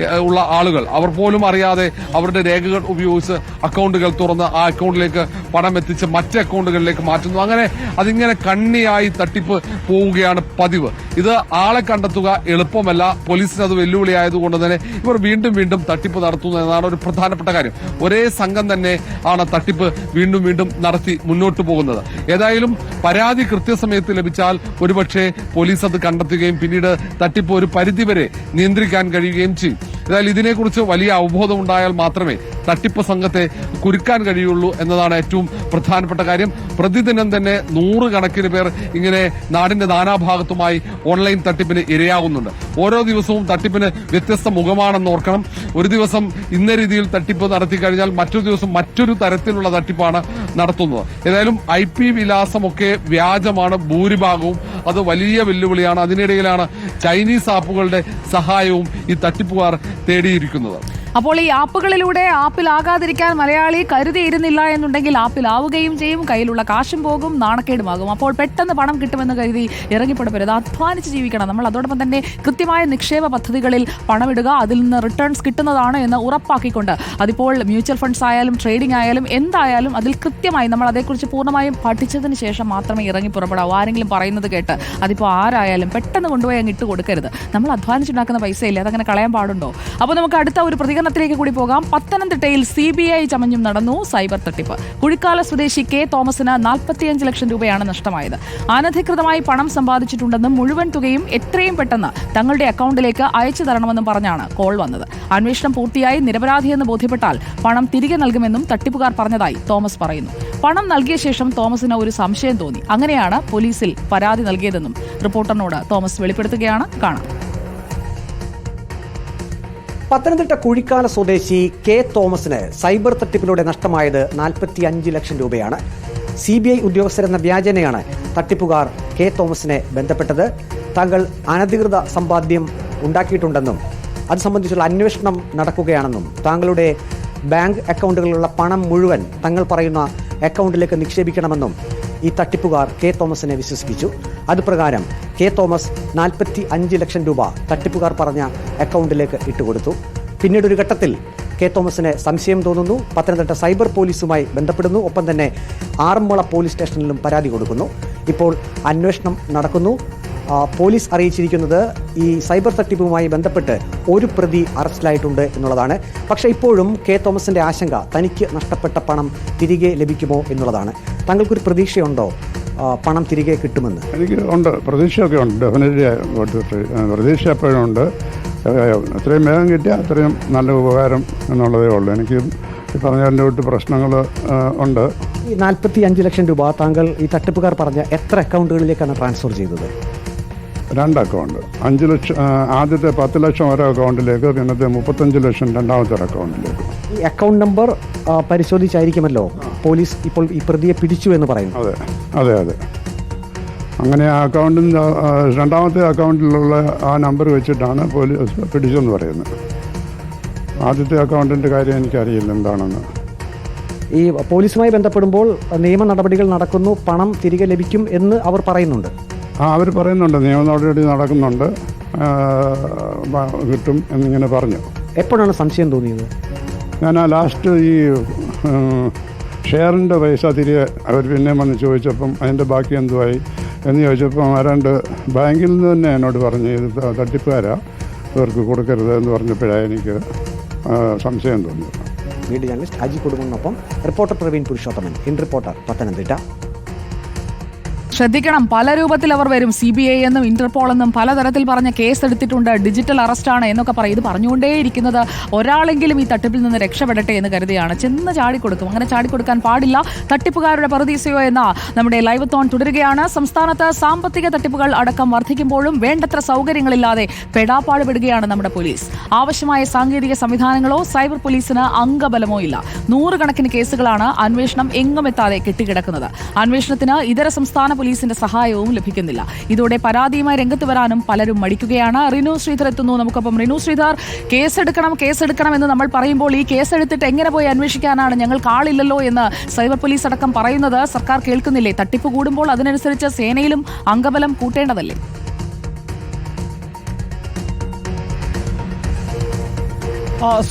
ഉള്ള ആളുകൾ അവർ പോലും അറിയാതെ അവരുടെ രേഖകൾ ഉപയോഗിച്ച് അക്കൗണ്ടുകൾ തുറന്ന് ആ അക്കൗണ്ടിലേക്ക് പണം എത്തിച്ച് മറ്റ് അക്കൗണ്ടുകളിലേക്ക് മാറ്റുന്നു. അങ്ങനെ അതിങ്ങനെ കണ്ണിയായി തട്ടിപ്പ് പോവുകയാണ് പതിവ്. ഇത് ആളെ കണ്ടെത്തുക എളുപ്പമല്ല. പോലീസിന് അത് വെല്ലുവിളിയായതുകൊണ്ട് തന്നെ ഇവർ വീണ്ടും വീണ്ടും തട്ടിപ്പ് നടത്തുന്നു എന്നതാണ് ഒരു പ്രധാനപ്പെട്ട കാര്യം. ഒരേ സംഘം തന്നെ ആണ് തട്ടിപ്പ് വീണ്ടും വീണ്ടും നടത്തി മുന്നോട്ട് പോകുന്നത്. ഏതായാലും പരാതി കൃത്യസമയത്ത് ലഭിച്ചാൽ ഒരുപക്ഷെ പോലീസ് അത് കണ്ടെത്തുകയും പിന്നീട് തട്ടിപ്പ് ഒരു പരിധിവരെ നിയന്ത്രിക്കാൻ കഴിയുകയും ചെയ്യും. ഏതായാലും ഇതിനെക്കുറിച്ച് വലിയ അവബോധം ഉണ്ടായാൽ മാത്രമേ തട്ടിപ്പ് സംഘത്തെ കുരുക്കാൻ കഴിയുള്ളൂ എന്നതാണ് ഏറ്റവും പ്രധാനപ്പെട്ട കാര്യം. പ്രതിദിനം തന്നെ 100 കണക്കിന് പേർ ഇങ്ങനെ നാടിന്റെ നാനാഭാഗത്തുമായി ഓൺലൈൻ തട്ടിപ്പിന് ഇരയാകുന്നുണ്ട്. ഓരോ ദിവസവും തട്ടിപ്പിന് വ്യത്യസ്ത മുഖമാണെന്ന് ഓർക്കണം. ഒരു ദിവസം ഇന്ന രീതിയിൽ തട്ടിപ്പ് നടത്തി കഴിഞ്ഞാൽ മറ്റൊരു ദിവസം മറ്റൊരു തരത്തിലുള്ള തട്ടിപ്പാണ് നടത്തുന്നത്. ഏതായാലും IP വിലാസമൊക്കെ വ്യാജമാണ് ഭൂരിഭാഗവും. അത് വലിയ വെല്ലുവിളിയാണ്. അതിനിടയിലാണ് ചൈനീസ് ആപ്പുകളുടെ സഹായവും ഈ തട്ടിപ്പുകാർ തേടിയിരിക്കുന്നത്. അപ്പോൾ ഈ ആപ്പുകളിലൂടെ ആപ്പിലാകാതിരിക്കാൻ മലയാളി കരുതിയിരുന്നില്ല എന്നുണ്ടെങ്കിൽ ആപ്പിലാവുകയും ചെയ്യും, കയ്യിലുള്ള കാശും പോകും, നാണക്കേടുമാകും. അപ്പോൾ പെട്ടെന്ന് പണം കിട്ടുമെന്ന് കരുതി ഇറങ്ങിപ്പെടരുത്. അധ്വാനിച്ച് ജീവിക്കണം നമ്മൾ. അതോടൊപ്പം തന്നെ കൃത്യമായ നിക്ഷേപ പദ്ധതികളിൽ പണമിടുക, അതിൽ നിന്ന് റിട്ടേൺസ് കിട്ടുന്നതാണ് എന്ന് ഉറപ്പാക്കിക്കൊണ്ട്, അതിപ്പോൾ മ്യൂച്വൽ ഫണ്ട്സ് ആയാലും ട്രേഡിംഗ് ആയാലും എന്തായാലും അതിൽ കൃത്യമായി നമ്മൾ അതേക്കുറിച്ച് പൂർണ്ണമായും പഠിച്ചതിന് ശേഷം മാത്രമേ ഇറങ്ങി പുറപ്പെടാവൂ. ആരെങ്കിലും പറയുന്നത് കേട്ട് അതിപ്പോൾ ആരായാലും പെട്ടെന്ന് കൊണ്ടുപോയി അങ്ങ് ഇട്ട് കൊടുക്കരുത്. നമ്മൾ അധ്വാനിച്ചുണ്ടാക്കുന്ന പൈസയില്ലേ, അതങ്ങനെ കളയാൻ പാടുണ്ടോ? അപ്പോൾ നമുക്ക് അടുത്ത ഒരു പ്രതികരണത്തിലേക്ക് കൂടി പോകാം. പത്തനംതിട്ടയിൽ CBI ചമഞ്ഞും നടന്നു സൈബർ തട്ടിപ്പ്. കുഴിക്കാല സ്വദേശി K തോമസിന് 45 ലക്ഷം രൂപയാണ് നഷ്ടമായത്. അനധികൃതമായി പണം സമ്പാദിച്ചിട്ടുണ്ടെന്നും മുഴുവൻ തുകയും എത്രയും പെട്ടെന്ന് തങ്ങളുടെ അക്കൗണ്ടിലേക്ക് അയച്ചു തരണമെന്നും പറഞ്ഞാണ് കോൾ വന്നത്. അന്വേഷണം പൂർത്തിയായി നിരപരാധിയെന്ന് ബോധ്യപ്പെട്ടാൽ പണം തിരികെ നൽകുമെന്നും തട്ടിപ്പുകാർ പറഞ്ഞതായി തോമസ് പറയുന്നു. പണം നൽകിയ ശേഷം തോമസിന് ഒരു സംശയം തോന്നി. അങ്ങനെയാണ് പോലീസിൽ പരാതി നൽകിയതെന്നും റിപ്പോർട്ടറിനോട് തോമസ് വെളിപ്പെടുത്തുകയാണ്. കാണാം. പത്തനംതിട്ട കുഴിക്കാല സ്വദേശി K തോമസിന് സൈബർ തട്ടിപ്പിലൂടെ നഷ്ടമായത് 45 ലക്ഷം രൂപയാണ്. CBI ഉദ്യോഗസ്ഥരെന്ന വ്യാജേനയാണ് തട്ടിപ്പുകാർ K തോമസിനെ ബന്ധപ്പെട്ടത്. താങ്കൾ അനധികൃത സമ്പാദ്യം ഉണ്ടാക്കിയിട്ടുണ്ടെന്നും അത് സംബന്ധിച്ചുള്ള അന്വേഷണം നടക്കുകയാണെന്നും താങ്കളുടെ ബാങ്ക് അക്കൗണ്ടുകളിലുള്ള പണം മുഴുവൻ തങ്ങൾ പറയുന്ന അക്കൗണ്ടിലേക്ക് നിക്ഷേപിക്കണമെന്നും ഈ തട്ടിപ്പുകാർ K തോമസിനെ വിശ്വസിപ്പിച്ചു. അതുപ്രകാരം K തോമസ് 45 ലക്ഷം രൂപ തട്ടിപ്പുകാർ പറഞ്ഞ അക്കൗണ്ടിലേക്ക് ഇട്ടുകൊടുത്തു. പിന്നീട് ഒരു ഘട്ടത്തിൽ K തോമസിന് സംശയം തോന്നുന്നു. പത്തനംതിട്ട സൈബർ പോലീസുമായി ബന്ധപ്പെടുന്നു. ഒപ്പം തന്നെ ആറന്മുള പോലീസ് സ്റ്റേഷനിലും പരാതി കൊടുക്കുന്നു. ഇപ്പോൾ അന്വേഷണം നടക്കുന്നു. പോലീസ് അറിയിച്ചിരിക്കുന്നത് ഈ സൈബർ തട്ടിപ്പുമായി ബന്ധപ്പെട്ട് ഒരു പ്രതി അറസ്റ്റിലായിട്ടുണ്ട് എന്നുള്ളതാണ്. പക്ഷേ ഇപ്പോഴും K തോമസിന്റെ ആശങ്ക തനിക്ക് നഷ്ടപ്പെട്ട പണം തിരികെ ലഭിക്കുമോ എന്നുള്ളതാണ്. താങ്കൾക്കൊരു പ്രതീക്ഷയുണ്ടോ പണം തിരികെ കിട്ടുമെന്ന്? എനിക്ക് ഉണ്ട്, പ്രതീക്ഷയൊക്കെ ഉണ്ട്. ഡെഫിനറ്റ്ലി പ്രതീക്ഷ എപ്പോഴും ഉണ്ട്. എത്രയും വേഗം കിട്ടിയാൽ അത്രയും നല്ല ഉപകാരം എന്നുള്ളതേ ഉള്ളൂ. എനിക്ക് ഈ പറഞ്ഞതിൻ്റെ തൊട്ട് പ്രശ്നങ്ങൾ ഉണ്ട്. ഈ 45 ലക്ഷം രൂപ താങ്കൾ ഈ തട്ടിപ്പുകാർ പറഞ്ഞ എത്ര അക്കൗണ്ടുകളിലേക്കാണ് ട്രാൻസ്ഫർ ചെയ്തത്? 2 അക്കൗണ്ട്. 5 ലക്ഷം ആദ്യത്തെ 10 ലക്ഷം ഒരു അക്കൗണ്ടിലേക്ക്, പിന്നത്തെ 35 ലക്ഷം രണ്ടാമത്തെ ഒരു അക്കൗണ്ടിലേക്ക്. ഈ അക്കൗണ്ട് നമ്പർ പരിശോധിച്ചായിരിക്കുമല്ലോ പോലീസ് ഇപ്പോൾ ഈ പ്രതിയെ പിടിച്ചു എന്ന് പറയുന്നു. അതെ അതെ അതെ അങ്ങനെ ആ അക്കൗണ്ടിൽ രണ്ടാമത്തെ അക്കൗണ്ടിലുള്ള ആ നമ്പർ വെച്ചിട്ടാണ് പോലീസ് പിടിച്ചെന്ന് പറയുന്നത്. ആദ്യത്തെ അക്കൗണ്ടിൻ്റെ കാര്യം എനിക്കറിയില്ല എന്താണെന്ന്. ഈ പോലീസുമായി ബന്ധപ്പെടുമ്പോൾ നിയമ നടപടികൾ നടക്കുന്നു, പണം തിരികെ ലഭിക്കും എന്ന് അവർ പറയുന്നുണ്ട്. അവർ പറയുന്നുണ്ട്, നിയമ നടപടി നടക്കുന്നുണ്ട്, കിട്ടും എന്നിങ്ങനെ പറഞ്ഞു. എപ്പോഴാണ് സംശയം തോന്നിയത്? ഞാൻ ആ ലാസ്റ്റ് ഈ ഷെയറിൻ്റെ പൈസ തിരികെ അവർ പിന്നെ വന്ന് ചോദിച്ചപ്പം അതിൻ്റെ ബാക്കി എന്തുവായി എന്ന് ചോദിച്ചപ്പം ആരാണ്ട് ബാങ്കിൽ നിന്ന് തന്നെ എന്നോട് പറഞ്ഞു ഇത് തട്ടിപ്പുകാരാ, ഇവർക്ക് കൊടുക്കരുത് എന്ന് പറഞ്ഞപ്പോഴാണ് എനിക്ക് സംശയം തോന്നിയത്. വീഡിയോ ജേർണലിസ്റ്റ് അജി കുടുംബത്തിനൊപ്പം reporter Praveen Purushothaman, in reporter Pathanamthitta. ശ്രദ്ധിക്കണം, പല രൂപത്തിൽ അവർ വരും. CBI എന്നും ഇന്റർപോൾ എന്നും പലതരത്തിൽ പറഞ്ഞ കേസ് എടുത്തിട്ടുണ്ട്, ഡിജിറ്റൽ അറസ്റ്റാണ് എന്നൊക്കെ പറയും. ഇത് പറഞ്ഞുകൊണ്ടേയിരിക്കുന്നത് ഒരാളെങ്കിലും ഈ തട്ടിപ്പിൽ നിന്ന് രക്ഷപ്പെടട്ടെ എന്ന് കരുതിയാണ്. ചെന്ന് ചാടിക്കൊടുക്കും. അങ്ങനെ ചാടിക്കൊടുക്കാൻ പാടില്ല. തട്ടിപ്പുകാരുടെ പറുദീസയോ എന്ന നമ്മുടെ ലൈവ് തോൺ തുടരുകയാണ്. സംസ്ഥാനത്ത് സാമ്പത്തിക തട്ടിപ്പുകൾ അടക്കം വർദ്ധിക്കുമ്പോഴും വേണ്ടത്ര സൗകര്യങ്ങളില്ലാതെ പെടാപ്പാടുപെടുകയാണ് നമ്മുടെ പോലീസ്. ആവശ്യമായ സാങ്കേതിക സംവിധാനങ്ങളോ സൈബർ പോലീസിന് അംഗബലമോ ഇല്ല. 100 കണക്കിന് കേസുകളാണ് അന്വേഷണം എങ്ങുമെത്താതെ കെട്ടിക്കിടക്കുന്നത്. അന്വേഷണത്തിന് ഇതര സംസ്ഥാന പോലീസിന്റെ സഹായവും ലഭിക്കുന്നില്ല. ഇതോടെ പരാതിയുമായി രംഗത്ത് വരാനും പലരും മടിക്കുകയാണ്. റിനു ശ്രീധർ എത്തുന്നു നമുക്കൊപ്പം. റിനു ശ്രീധർ, കേസെടുക്കണം എന്ന് നമ്മൾ പറയുമ്പോൾ ഈ കേസെടുത്തിട്ട് എങ്ങനെ പോയി അന്വേഷിക്കാനാണ്, ഞങ്ങൾക്ക് ആളില്ലല്ലോ എന്ന് സൈബർ പോലീസ് അടക്കം പറയുന്നത് സർക്കാർ കേൾക്കുന്നില്ലേ? തട്ടിപ്പ് കൂടുമ്പോൾ അതിനനുസരിച്ച് സേനയിലും അംഗബലം കൂട്ടേണ്ടതല്ലേ?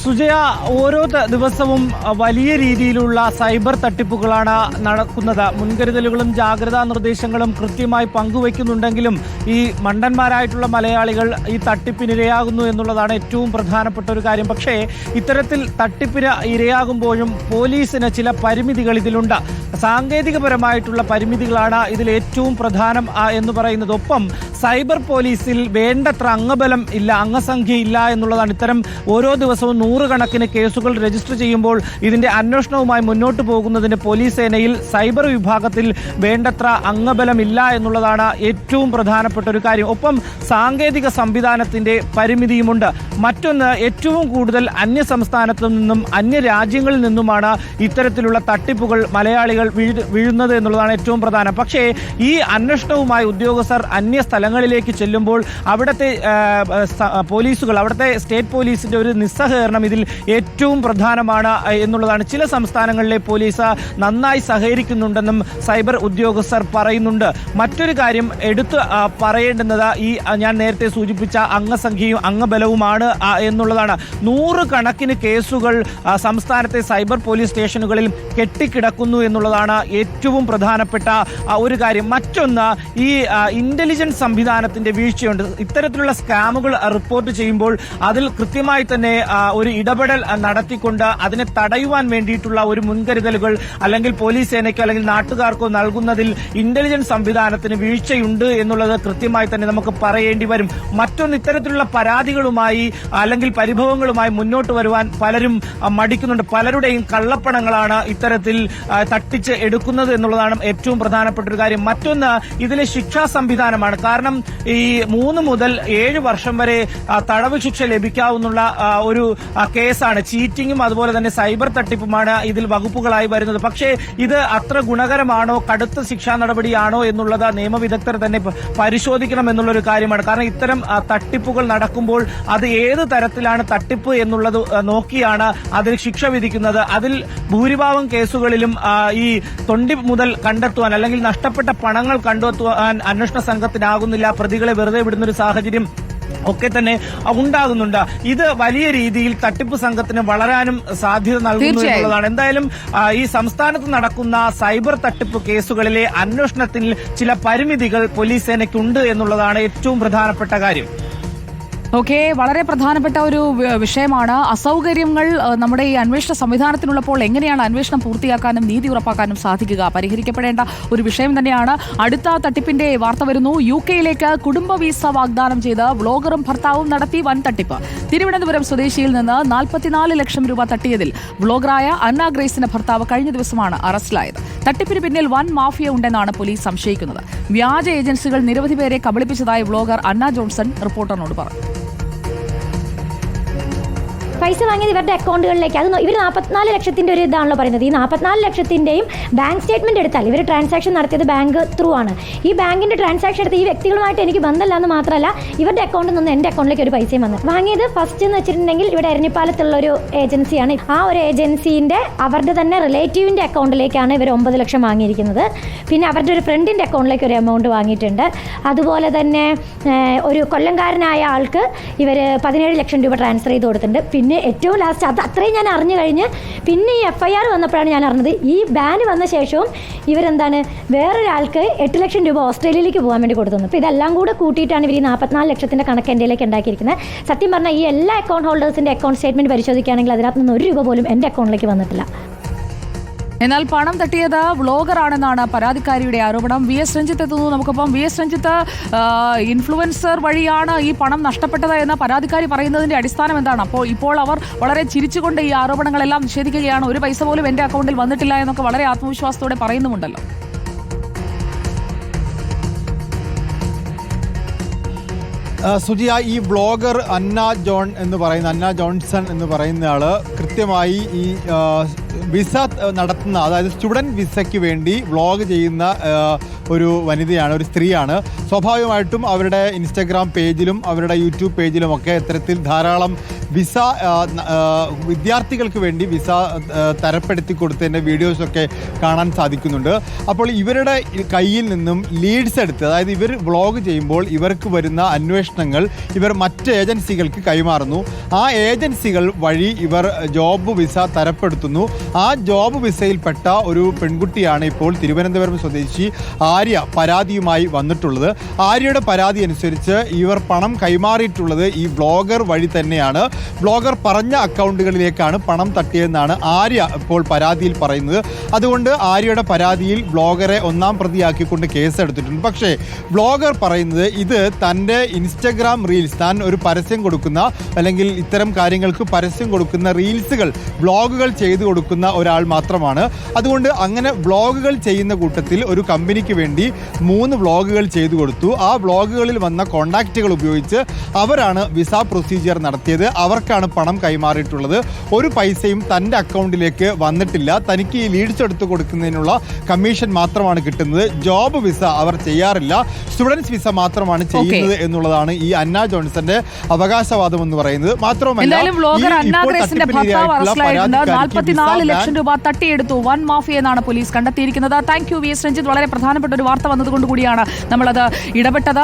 സുജയ, ഓരോ ദിവസവും വലിയ രീതിയിലുള്ള സൈബർ തട്ടിപ്പുകളാണ് നടക്കുന്നത്. മുൻകരുതലുകളും ജാഗ്രതാ നിർദ്ദേശങ്ങളും കൃത്യമായി പങ്കുവയ്ക്കുന്നുണ്ടെങ്കിലും ഈ മണ്ടന്മാരായിട്ടുള്ള മലയാളികൾ ഈ തട്ടിപ്പിനിരയാകുന്നു എന്നുള്ളതാണ് ഏറ്റവും പ്രധാനപ്പെട്ട ഒരു കാര്യം. പക്ഷേ ഇത്തരത്തിൽ തട്ടിപ്പിന് ഇരയാകുമ്പോഴും പോലീസിന് ചില പരിമിതികൾ ഇതിലുണ്ട്. സാങ്കേതികപരമായിട്ടുള്ള പരിമിതികളാണ് ഇതിൽ ഏറ്റവും പ്രധാനം എന്ന് പറയുന്നത്. ഒപ്പം സൈബർ പോലീസിൽ വേണ്ടത്ര അംഗബലം ഇല്ല, അംഗസംഖ്യ ഇല്ല എന്നുള്ളതാണ്. ഇത്തരം ഓരോ ദിവസവും 100 കണക്കിന് കേസുകൾ രജിസ്റ്റർ ചെയ്യുമ്പോൾ ഇതിന്റെ അന്വേഷണവുമായി മുന്നോട്ട് പോകുന്നതിന് പോലീസ് സേനയിൽ സൈബർ വിഭാഗത്തിൽ വേണ്ടത്ര അംഗബലമില്ല എന്നുള്ളതാണ് ഏറ്റവും പ്രധാനപ്പെട്ട ഒരു കാര്യം. ഒപ്പം സാങ്കേതിക സംവിധാനത്തിന്റെ പരിമിതിയുമുണ്ട്. മറ്റൊന്ന്, ഏറ്റവും കൂടുതൽ അന്യ സംസ്ഥാനത്തു നിന്നും അന്യ രാജ്യങ്ങളിൽ നിന്നുമാണ് ഇത്തരത്തിലുള്ള തട്ടിപ്പുകൾ മലയാളികൾ വീഴുന്നത് എന്നുള്ളതാണ് ഏറ്റവും പ്രധാനം. പക്ഷേ ഈ അന്വേഷണവുമായി ഉദ്യോഗസ്ഥർ അന്യ സ്ഥലങ്ങളിലേക്ക് ചെല്ലുമ്പോൾ അവിടുത്തെ പോലീസുകൾ, അവിടുത്തെ സ്റ്റേറ്റ് പോലീസിന്റെ ഒരു നിസ്സഹകരണം ഇതിൽ ഏറ്റവും പ്രധാനമാണ് എന്നുള്ളതാണ്. ചില സംസ്ഥാനങ്ങളിലെ പോലീസ് നന്നായി സഹകരിക്കുന്നുണ്ടെന്നും സൈബർ ഉദ്യോഗസ്ഥർ പറയുന്നുണ്ട്. മറ്റൊരു കാര്യം എടുത്തു പറയേണ്ടുന്നത് ഈ ഞാൻ നേരത്തെ സൂചിപ്പിച്ച അംഗസംഖ്യയും അംഗബലവുമാണ് എന്നുള്ളതാണ്. 100 കണക്കിന് കേസുകൾ സംസ്ഥാനത്തെ സൈബർ പോലീസ് സ്റ്റേഷനുകളിൽ കെട്ടിക്കിടക്കുന്നു എന്നുള്ളതാണ് ഏറ്റവും പ്രധാനപ്പെട്ട ഒരു കാര്യം. മറ്റൊന്ന്, ഈ ഇന്റലിജൻസ് സംവിധാനത്തിന്റെ വീഴ്ചയുണ്ട്. ഇത്തരത്തിലുള്ള സ്കാമുകൾ റിപ്പോർട്ട് ചെയ്യുമ്പോൾ അതിൽ കൃത്യമായി തന്നെ ഒരു ഇടപെടൽ നടത്തിക്കൊണ്ട് അതിനെ തടയുവാൻ വേണ്ടിയിട്ടുള്ള ഒരു മുൻകരുതലുകൾ അല്ലെങ്കിൽ പോലീസ് സേനയ്ക്കോ അല്ലെങ്കിൽ നാട്ടുകാർക്കോ നൽകുന്നതിൽ ഇന്റലിജൻസ് സംവിധാനത്തിന് വീഴ്ചയുണ്ട് എന്നുള്ളത് കൃത്യമായി തന്നെ നമുക്ക് പറയേണ്ടി വരും. മറ്റൊന്ന്, ഇത്തരത്തിലുള്ള പരാതികളുമായി അല്ലെങ്കിൽ പരിഭവങ്ങളുമായി മുന്നോട്ട് വരുവാൻ പലരും മടിക്കുന്നുണ്ട്. പലരുടെയും കള്ളപ്പണങ്ങളാണ് ഇത്തരത്തിൽ തട്ടിച്ച് എടുക്കുന്നത് എന്നുള്ളതാണ് ഏറ്റവും പ്രധാനപ്പെട്ട ഒരു കാര്യം. മറ്റൊന്ന്, ഇതിലെ ശിക്ഷാ സംവിധാനമാണ്. കാരണം ഈ 3 മുതൽ 7 വർഷം വരെ തടവ് ശിക്ഷ ലഭിക്കാവുന്ന ഒരു കേസാണ്. ചീറ്റിങ്ങും അതുപോലെ തന്നെ സൈബർ തട്ടിപ്പുമാണ് ഇതിൽ വകുപ്പുകളായി വരുന്നത്. പക്ഷേ ഇത് അത്ര ഗുണകരമാണോ, കടുത്ത ശിക്ഷാ നടപടിയാണോ എന്നുള്ളത് നിയമവിദഗ്ധർ തന്നെ പരിശോധിക്കണം എന്നുള്ളൊരു കാര്യമാണ്. കാരണം ഇത്തരം തട്ടിപ്പുകൾ നടക്കുമ്പോൾ അത് ഏത് തരത്തിലാണ് തട്ടിപ്പ് എന്നുള്ളത് നോക്കിയാണ് അതിൽ ശിക്ഷ വിധിക്കുന്നത്. അതിൽ ഭൂരിഭാഗം കേസുകളിലും ഈ തൊണ്ടി മുതൽ കണ്ടെത്തുവാൻ അല്ലെങ്കിൽ നഷ്ടപ്പെട്ട പണങ്ങൾ കണ്ടെത്തുവാൻ അന്വേഷണ സംഘത്തിനാകുന്നില്ല. പ്രതികളെ വെറുതെ വിടുന്നൊരു സാഹചര്യം ഒക്കെ തന്നെ ഉണ്ടാകുന്നുണ്ട്. ഇത് വലിയ രീതിയിൽ തട്ടിപ്പ് സംഘത്തിന് വളരാനും സാധ്യത നൽകുന്നു എന്നുള്ളതാണ്. എന്തായാലും ഈ സംസ്ഥാനത്ത് നടക്കുന്ന സൈബർ തട്ടിപ്പ് കേസുകളിലെ അന്വേഷണത്തിൽ ചില പരിമിതികൾ പോലീസ് സേനയ്ക്കുണ്ട് എന്നുള്ളതാണ് ഏറ്റവും പ്രധാനപ്പെട്ട കാര്യം. ഓക്കെ, വളരെ പ്രധാനപ്പെട്ട ഒരു വിഷയമാണ്. അസൗകര്യങ്ങൾ നമ്മുടെ ഈ അന്വേഷണ സംവിധാനത്തിനുള്ളപ്പോൾ എങ്ങനെയാണ് അന്വേഷണം പൂർത്തിയാക്കാനും നീതി ഉറപ്പാക്കാനും സാധിക്കുക, പരിഹരിക്കപ്പെടേണ്ട ഒരു വിഷയം തന്നെയാണ്. അടുത്ത തട്ടിപ്പിന്റെ വാർത്ത വരുന്നു. UK-യിലേക്ക് കുടുംബ വീസ വാഗ്ദാനം ചെയ്ത് വ്ളോഗറും ഭർത്താവും നടത്തി വൻ തട്ടിപ്പ്. തിരുവനന്തപുരം സ്വദേശിയിൽ നിന്ന് 44 ലക്ഷം രൂപ തട്ടിയതിൽ വ്ളോഗറായ അന്ന ഗ്രേസിന്റെ ഭർത്താവ് കഴിഞ്ഞ ദിവസമാണ് അറസ്റ്റിലായത്. തട്ടിപ്പിന് പിന്നിൽ വൻ മാഫിയ ഉണ്ടെന്നാണ് പോലീസ് സംശയിക്കുന്നത്. വ്യാജ ഏജൻസികൾ നിരവധി പേരെ കബളിപ്പിച്ചതായി വ്ളോഗർ അന്ന ജോൺസൺ റിപ്പോർട്ടറിനോട് പറഞ്ഞു. പൈസ വാങ്ങിയത് ഇവരുടെ അക്കൗണ്ടുകളിലേക്ക്. അത് ഇവർ 44 ലക്ഷത്തിൻ്റെ ഒരു ഇതാണല്ലോ പറയുന്നത്. ഈ 44 ലക്ഷത്തിൻ്റെയും ബാങ്ക് സ്റ്റേറ്റ്മെന്റ് എടുത്താൽ ഇവർ ട്രാൻസാക്ഷൻ നടത്തിയത് ബാങ്ക് ത്രൂ ആണ്. ഈ ബാങ്കിന്റെ ട്രാൻസാക്ഷൻ എടുത്ത് ഈ വ്യക്തികളുമായിട്ട് എനിക്ക് ബന്ധമില്ല എന്ന് മാത്രമല്ല ഇവരുടെ അക്കൗണ്ടിൽ നിന്ന് എൻ്റെ അക്കൗണ്ടിലേക്ക് ഒരു പൈസയും വന്നു. വാങ്ങിയത് ഫസ്റ്റ് എന്ന് വെച്ചിട്ടുണ്ടെങ്കിൽ ഇവിടെ എരഞ്ഞിപ്പാലത്തുള്ള ഒരു ഏജൻസിയാണ്. ആ ഒരു ഏജൻസിന്റെ അവരുടെ തന്നെ റിലേറ്റീവിന്റെ അക്കൗണ്ടിലേക്കാണ് ഇവർ 9 ലക്ഷം വാങ്ങിയിരിക്കുന്നത്. പിന്നെ അവരുടെ ഒരു ഫ്രണ്ടിന്റെ അക്കൗണ്ടിലേക്ക് ഒരു എമൗണ്ട് വാങ്ങിയിട്ടുണ്ട്. അതുപോലെ തന്നെ ഒരു കൊല്ലംകാരനായ ആൾക്ക് ഇവർ 17 ലക്ഷം രൂപ ട്രാൻസ്ഫർ ചെയ്ത് കൊടുത്തിട്ടുണ്ട്. പിന്നെ ഏറ്റവും ലാസ്റ്റ് അത് അത്രയും ഞാൻ അറിഞ്ഞു കഴിഞ്ഞ് പിന്നെ ഈ FIR വന്നപ്പോഴാണ് ഞാൻ അറിഞ്ഞത് ഈ ബാൻ വന്ന ശേഷവും ഇവരെന്താണ് വേറൊരാൾക്ക് 8 ലക്ഷം രൂപ ഓസ്ട്രേലിയയിലേക്ക് പോകാൻ വേണ്ടി കൊടുത്തു. അപ്പോൾ ഇതെല്ലാം കൂടെ കൂട്ടിയിട്ടാണ് ഇവർ ഈ 44 ലക്ഷത്തിൻ്റെ കണക്ക് എൻ്റെയിലേക്ക് ഉണ്ടാക്കിയിരിക്കുന്നത്. സത്യം പറഞ്ഞാൽ ഈ എല്ലാ അക്കൗണ്ട് ഹോൾഡേഴ്സിൻ്റെ അക്കൗണ്ട് സ്റ്റേറ്റ്മെൻറ്റ് പരിശോധിക്കുകയാണെങ്കിൽ അതിനകത്ത് നിന്ന് 1 രൂപ പോലും എൻ്റെ അക്കൗണ്ടിലേക്ക് വന്നിട്ടില്ല. എന്നാൽ പണം തട്ടിയത് വ്ളോഗറാണെന്നാണ് പരാതിക്കാരിയുടെ ആരോപണം. VS രഞ്ജിത്ത് എത്തുന്നു നമുക്കൊപ്പം. VS രഞ്ജിത്ത്, ഇൻഫ്ലുവൻസർ വഴിയാണ് ഈ പണം നഷ്ടപ്പെട്ടത് എന്ന പരാതിക്കാരി പറയുന്നതിന്റെ അടിസ്ഥാനം എന്താണ്? അപ്പോൾ ഇപ്പോൾ അവർ വളരെ ചിരിച്ചുകൊണ്ട് ഈ ആരോപണങ്ങളെല്ലാം നിഷേധിക്കുകയാണ്. ഒരു പൈസ പോലും എന്റെ അക്കൗണ്ടിൽ വന്നിട്ടില്ല എന്നൊക്കെ വളരെ ആത്മവിശ്വാസത്തോടെ പറയുന്നുമുണ്ടല്ലോ. സുജിയ, ഈ ബ്ലോഗർ അന്ന ജോൺസൺ എന്ന് പറയുന്ന ആള് കൃത്യമായി ഈ വിസ നടത്തുന്ന, അതായത് സ്റ്റുഡൻറ് വിസയ്ക്ക് വേണ്ടി വ്ളോഗ് ചെയ്യുന്ന ഒരു വനിതയാണ്, ഒരു സ്ത്രീയാണ്. സ്വാഭാവികമായിട്ടും അവരുടെ ഇൻസ്റ്റഗ്രാം പേജിലും അവരുടെ യൂട്യൂബ് പേജിലും ഒക്കെ ഇത്തരത്തിൽ ധാരാളം വിസ വിദ്യാർത്ഥികൾക്ക് വേണ്ടി വിസ തരപ്പെടുത്തി കൊടുത്തതിൻ്റെ വീഡിയോസൊക്കെ കാണാൻ സാധിക്കുന്നുണ്ട്. അപ്പോൾ ഇവരുടെ കയ്യിൽ നിന്നും ലീഡ്സ് എടുത്ത്, അതായത് ഇവർ വ്ളോഗ് ചെയ്യുമ്പോൾ ഇവർക്ക് വരുന്ന അന്വേഷണങ്ങൾ ഇവർ മറ്റ് ഏജൻസികൾക്ക് കൈമാറുന്നു. ആ ഏജൻസികൾ വഴി ഇവർ ജോബ് വിസ തരപ്പെടുത്തുന്നു. ആ ജോബ് വിസയിൽപ്പെട്ട ഒരു പെൺകുട്ടിയാണ് ഇപ്പോൾ തിരുവനന്തപുരം സ്വദേശി ആര്യ പരാതിയുമായി വന്നിട്ടുള്ളത്. ആര്യയുടെ പരാതി അനുസരിച്ച് ഇവർ പണം കൈമാറിയിട്ടുള്ളത് ഈ ബ്ലോഗർ വഴി തന്നെയാണ്. ബ്ലോഗർ പറഞ്ഞ അക്കൗണ്ടുകളിലേക്കാണ് പണം തട്ടിയതെന്നാണ് ആര്യ ഇപ്പോൾ പരാതിയിൽ പറയുന്നത്. അതുകൊണ്ട് ആര്യയുടെ പരാതിയിൽ ബ്ലോഗറെ ഒന്നാം പ്രതിയാക്കിക്കൊണ്ട് കേസെടുത്തിട്ടുണ്ട്. പക്ഷേ ബ്ലോഗർ പറയുന്നത് ഇത് തൻ്റെ ഇൻസ്റ്റഗ്രാം റീൽസ്, താൻ ഒരു പരസ്യം കൊടുക്കുന്ന അല്ലെങ്കിൽ ഇത്തരം കാര്യങ്ങൾക്ക് പരസ്യം കൊടുക്കുന്ന റീൽസുകൾ, ബ്ലോഗുകൾ ചെയ്തു കൊടുക്കുന്ന ഒരാൾ മാത്രമാണ്. അതുകൊണ്ട് അങ്ങനെ ബ്ലോഗുകൾ ചെയ്യുന്ന കൂട്ടത്തിൽ ഒരു കമ്പനിക്ക് വേണ്ടി 3 വ്ളോഗുകൾ ചെയ്തു കൊടുത്തു. ആ വ്ളോഗുകളിൽ വന്ന കോണ്ടാക്റ്റുകൾ ഉപയോഗിച്ച് അവരാണ് വിസ പ്രൊസീജിയർ നടത്തിയത്. അവർക്കാണ് പണം കൈമാറിയിട്ടുള്ളത്. ഒരു പൈസയും തൻ്റെ അക്കൗണ്ടിലേക്ക് വന്നിട്ടില്ല. തനിക്ക് ഈ ലീഡ്സ് എടുത്തു കൊടുക്കുന്നതിനുള്ള കമ്മീഷൻ മാത്രമാണ് കിട്ടുന്നത്. ജോബ് വിസ അവർ ചെയ്യാറില്ല, സ്റ്റുഡൻസ് വിസ മാത്രമാണ് ചെയ്യുന്നത് എന്നുള്ളതാണ് ഈ അന്ന ജോൺസന്റെ അവകാശവാദം എന്ന് പറയുന്നത്. മാത്രമല്ല, 44 ലക്ഷം രൂപ തട്ടിയെടുത്തു വൻ മാഫിയ എന്നാണ് പോലീസ് കണ്ടെത്തിയിരിക്കുന്നത്. Thank you VS Ranjith. വളരെ പ്രധാനപ്പെട്ട ഒരു വാർത്ത വന്നതുകൊണ്ട് കൂടിയാണ് നമ്മളത് ഇടപെട്ടത്.